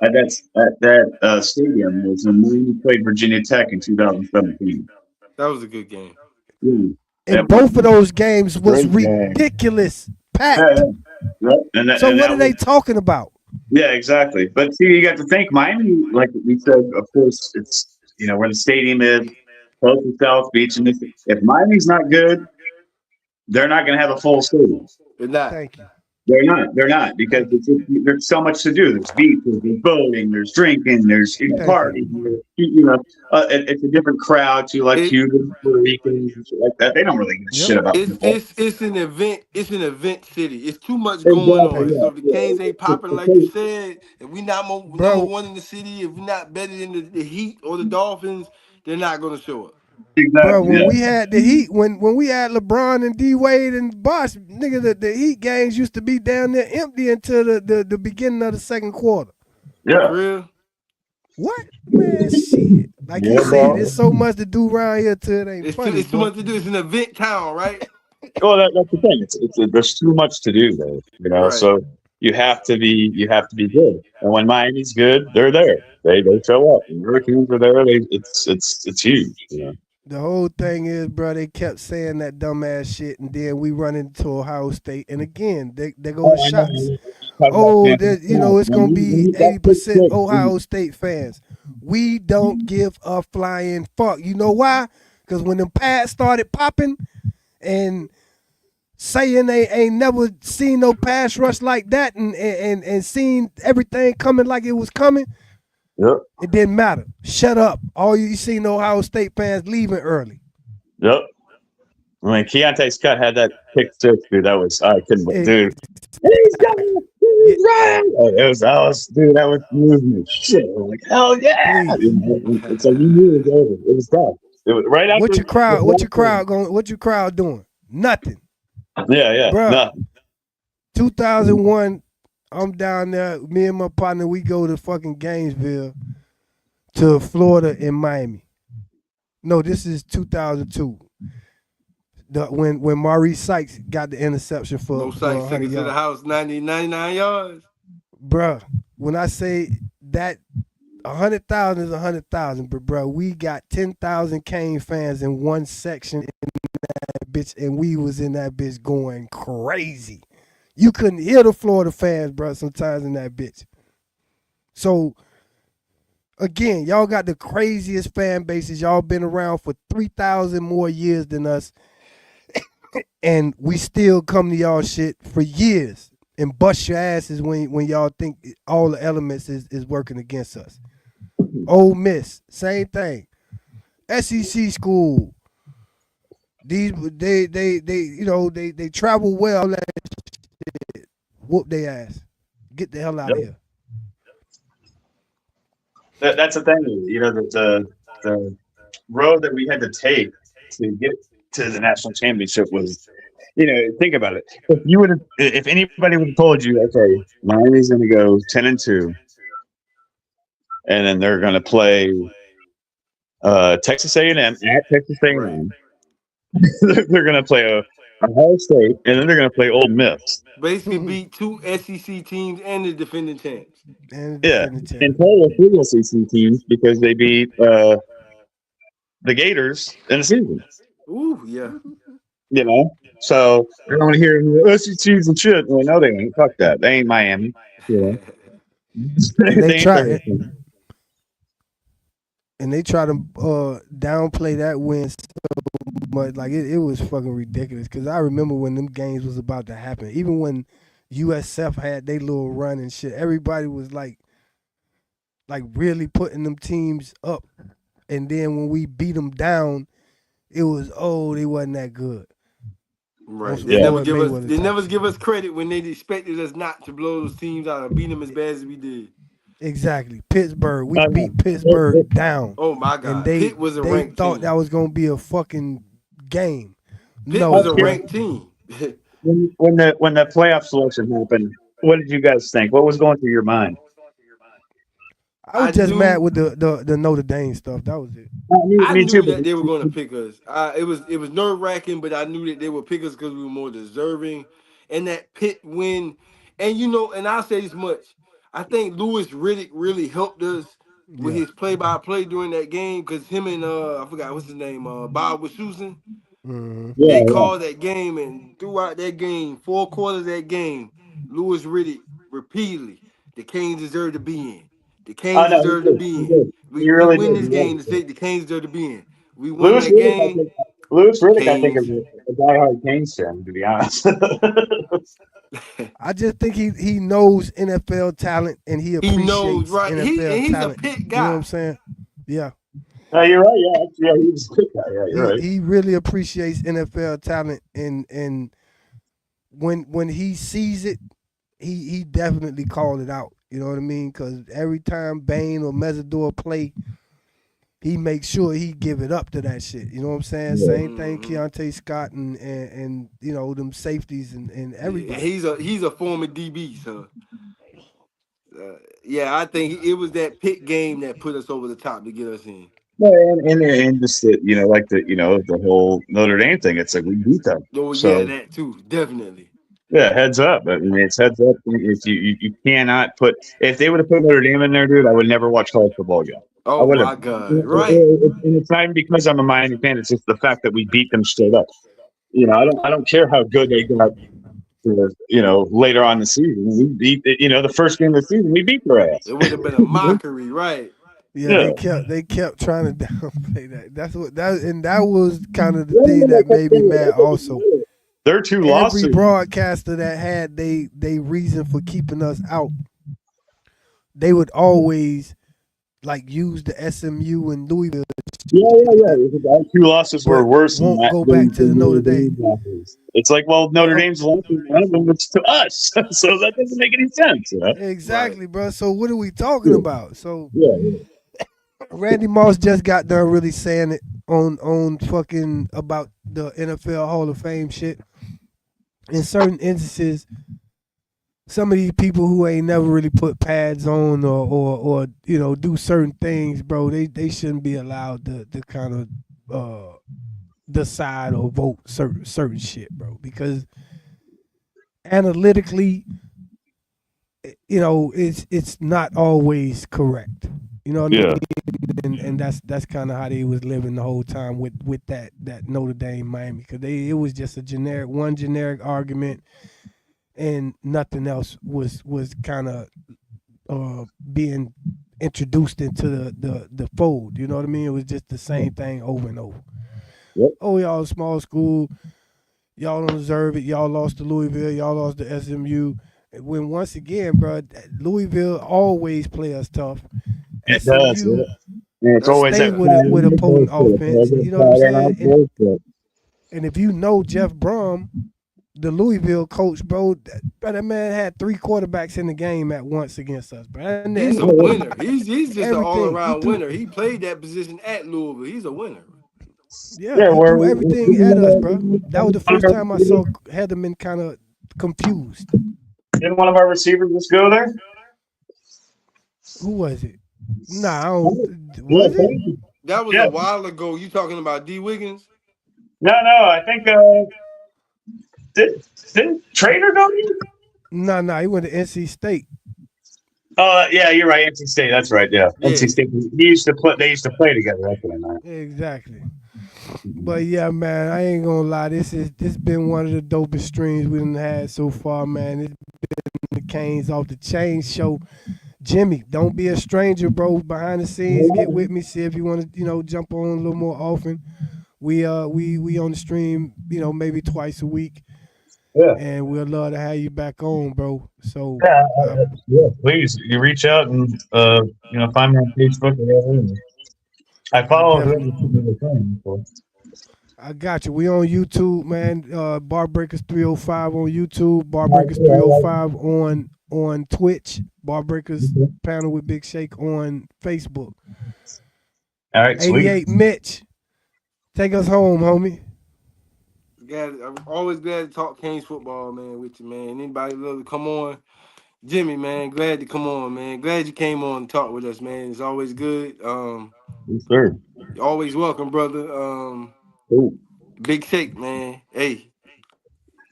at that stadium was when Miami played Virginia Tech in 2017. That was a good game. Yeah, And both of those games was Great game. ridiculous, yeah, packed. yeah. And So what that are was they talking about? yeah, exactly. But see, you got to think Miami, like we said, of course, it's where the stadium is, close to South Beach, and if Miami's not good, they're not going to have a full stadium. They're not. Thank you. They're not because Thank you. there's so much to do. There's beaches, there's boating, there's drinking, there's Thank parties. It's a different crowd to like It, Cuban, Puerto Ricans, and shit like that. They don't really give a Yep. shit about it's football. it's it's an event. It's an event city. It's too much going Exactly. on. Yeah. So if the Canes ain't popping like you said, if we not number Bro, one in the city, if we not better than the Heat or the Dolphins, they're not gonna show up. bro, Exactly. when Yeah. we had the Heat, when we had LeBron and D Wade and Bosh, nigga, the Heat games used to be down there empty until the beginning of the second quarter. Yeah. For real. What? Man, shit. Like Yeah, he said, bro. there's so much to do around here till it ain't It's funny, too boy. much to do. It's an event town, right? Well, that's the thing. There's too much to do there. Right. So you have to be good. And when Miami's good, they're there. They show up. When Hurricanes are there. It's huge. The whole thing is, bro, they kept saying that dumbass shit, and then we run into Ohio State, and again, they go the shots. Oh, it's gonna be 80% Ohio State fans. We don't give a flying fuck. You know why? Because when the pads started popping and saying they ain't never seen no pass rush like that and seen everything coming like it was coming, Yep. it didn't matter. Shut up. All you seen Ohio State fans leaving early. Yep. I mean, Keontae Scott had that pick six, dude. I couldn't, dude. He's going. He's right. That was moving shit. I'm like, hell yeah! It's like you knew it was over. It was done. It was right after. What your crowd doing? Nothing. Yeah. Bruh. Nothing. 2001, I'm down there. Me and my partner, we go to fucking Gainesville, to Florida and Miami. No, this is 2002. When Maurice Sykes got the interception for No Sykes took 100 it to the yards. house 99 yards. Bruh, when I say that 100,000 is 100,000, but bruh, we got 10,000 Kane fans in one section in that bitch, and we was in that bitch going crazy. You couldn't hear the Florida fans, bruh, sometimes in that bitch. So, again, y'all got the craziest fan bases. Y'all been around for 3,000 more years than us. And we still come to y'all shit for years and bust your asses when y'all think all the elements is working against us. Ole Miss, same thing. SEC school. These they travel well. That shit. Whoop their ass. Get the hell out of here. That's the thing. The road that we had to take to get to the national championship was, think about it. If anybody would have told you, okay, Miami's going to go 10-2, and then they're going to play Texas A&M at Texas A&M. Right. They're going to play Ohio State, and then they're going to play Ole Miss. Basically, beat two SEC teams and the defending champs. And play with three SEC teams because they beat the Gators in the season. Ooh, yeah. So I don't want to hear SECs and shit. Well, no, they ain't. Fuck that. They ain't Miami. And they try. And they try to downplay that win so much. Like it was fucking ridiculous. Because I remember when them games was about to happen. Even when USF had their little run and shit, everybody was like really putting them teams up. And then when we beat them down, it was they wasn't that good. Right. They never give us credit when they expected us not to blow those teams out and beat them as bad as we did. Exactly. Pittsburgh. We beat Pittsburgh down. Oh my God. And Pitt was a ranked thought team. that was gonna be a fucking game. Pitt was a ranked team. when the playoff selection happened, what did you guys think? What was going through your mind? I was I just mad knew with the Notre Dame stuff. That was it. I Me too. knew But that they were going to pick us. It was nerve wracking, but I knew that they would pick us because we were more deserving. And that Pitt win, and and I'll say this much: I think Lewis Riddick really helped us with Yeah. his play by play during that game because him and I forgot what's his name, Bob Wischusen. Mm-hmm. They yeah, called that game, and throughout that game, 4 quarters of that game, Lewis Riddick repeatedly, the Canes deserve to be in. The I Canes know deserve to be he in. did. He We really win did. this game to say the Canes deserve to be in. We won Lewis that Riddick, I game. think. Lewis Riddick, I think, Canes. is a diehard Canes fan. To be honest. I just think he knows NFL talent and he He knows, appreciates right? NFL He's a talent. pit You know what guy. I'm saying? Yeah. No, you're right. Yeah, yeah, he was a good guy. Yeah, you're right. He really appreciates NFL talent and when he sees it, he definitely called it out. You know what I mean? Because every time Bain or Mesidor play, he makes sure he give it up to that shit. You know what I'm saying? Yeah. Same thing, Hmm. Keontae Scott and them safeties and Yeah, everybody. he's a former DB, so yeah, I think it was that pit game that put us over the top to get us in. No, and just the, like the whole Notre Dame thing. It's like we beat them. Oh yeah, So that too, definitely. yeah, heads up. I mean, it's heads up. If you cannot put if they would have put Notre Dame in there, dude, I would never watch college football again. I Oh would have. my God, right? And it's not even because I'm a Miami fan. It's just the fact that we beat them straight up. I don't care how good they got. Later on in the season, we beat. The first game of the season, we beat their ass. It would have been a mockery, right? Yeah, Yeah. they kept trying to downplay that. That was kind of the Yeah, thing that made me mad also. their two Every losses. broadcaster that had they reason for keeping us out, they would always like use the SMU and Louisville, Yeah. Our two losses were but worse than won't that go back to the than Notre Notre Dame. Dame's losses. It's like, well, But Notre Dame's losses, one of them was to us, so that doesn't make any sense. Right. exactly, bro. So what are we talking Yeah, about? So yeah, Randy Moss just got done really saying it on fucking about the NFL Hall of Fame shit. In certain instances, some of these people who ain't never really put pads on or do certain things, bro, they shouldn't be allowed to kind of decide or vote certain shit, bro, because analytically, it's not always correct. You know what I mean? yeah. And that's kind of how they was living the whole time with that Notre Dame Miami, because it was just a generic argument, and nothing else was kind of being introduced into the fold. You know what I mean? It was just the same thing over and over. Yep. Oh, y'all small school, y'all don't deserve it. Y'all lost to Louisville. Y'all lost to SMU. When once again, bro, Louisville always play us tough. It does. SMU And it's That's always stay that yeah. with a Friday night potent bullshit. It's offense. always that You know what I'm Friday saying? night bullshit. And if you know Jeff Brom, the Louisville coach, bro, that man had 3 quarterbacks in the game at once against us, bro. And He's a winner. He's just an all everything he around threw, winner. He played that position at Louisville. He's a winner. yeah, Yeah, he we're threw everything at us, bro. That was the first time I saw Heatherman kind of confused. didn't one of our receivers just go there? Who was it? Nah, I don't. Yeah, Was it? That was a yeah. while ago. You talking about D Wiggins? No, I think didn't Trader go here? Nah, he went to NC State. Oh, yeah, you're right. NC State. That's right. Yeah, Yeah. NC State. He used to play. They used to play together. That's what I meant. Exactly. But yeah, man, I ain't gonna lie. This been one of the dopest streams we done had so far, man. It's been the Canes Off the Chain show. Jimmy, don't be a stranger, bro. Behind the scenes, get with me. See if you want to, jump on a little more often. We on the stream, maybe twice a week, Yeah. and we'd love to have you back on, bro. So, Yeah. Please, you reach out and find me on Facebook or whatever. I I follow definitely, whoever. So. I got you. We on YouTube, man. Bar Breakers 305 on YouTube. Bar Breakers 305 on Twitch. Bar Breakers Panel with Big Shake on Facebook. All right, sweet. 88 Mitch, take us home, homie. I'm always glad to talk Canes football, man, with you, man. Anybody love to come on, Jimmy, man, glad to come on, man. Glad you came on and talk with us, man. It's always good. Yes, sir. You're always welcome, brother. Cool. Big Shake, man. Hey,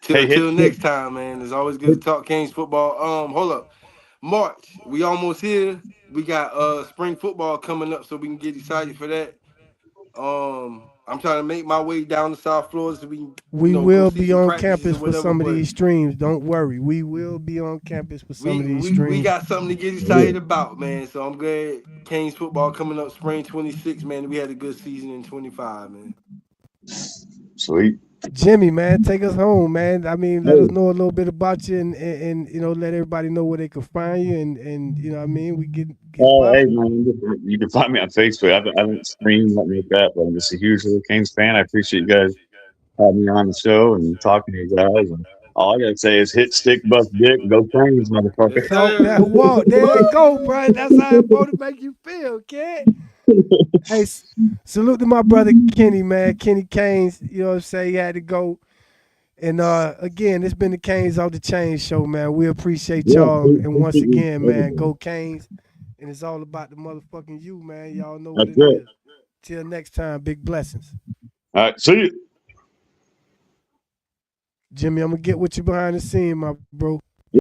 till Hey, until next time, man. It's always good to talk Canes football. Hold up. March, we almost here. We got spring football coming up, so we can get excited for that. I'm trying to make my way down to South Florida so we can, We go will see be some on practices or campus for whatever. some of But these streams. Don't worry. We will be on campus for some we of these we we streams. got something to get excited about, man. So I'm glad Canes football coming up spring 26, man. We had a good season in 25, man. sweet. Jimmy, man, take us home, man. I mean, let us Hey, know a little bit about you and let everybody know where they can find you and you know what I mean, we get hey, popping. man, you can find me on Facebook. I don't stream nothing like that, but I'm just a huge little Kings fan. I appreciate you guys having me on the show and talking to you guys. And all I gotta say is hit stick, bust dick, go Kings, Yes, motherfucker. Talk that sir. walk. There it go, bro. That's how it's supposed to make you feel, kid. Hey, salute to my brother Kenny, man. Kenny Canes, you know what I'm saying? He had to go. And again, it's been the Canes Off the Chain show, man. We appreciate Yeah, y'all. And once appreciate again, man, everybody. go Canes. And it's all about the motherfucking you, man. Y'all know what That's it it. is. Till next time, big blessings. All right, see you. Jimmy, I'm gonna get with you behind the scene, my bro.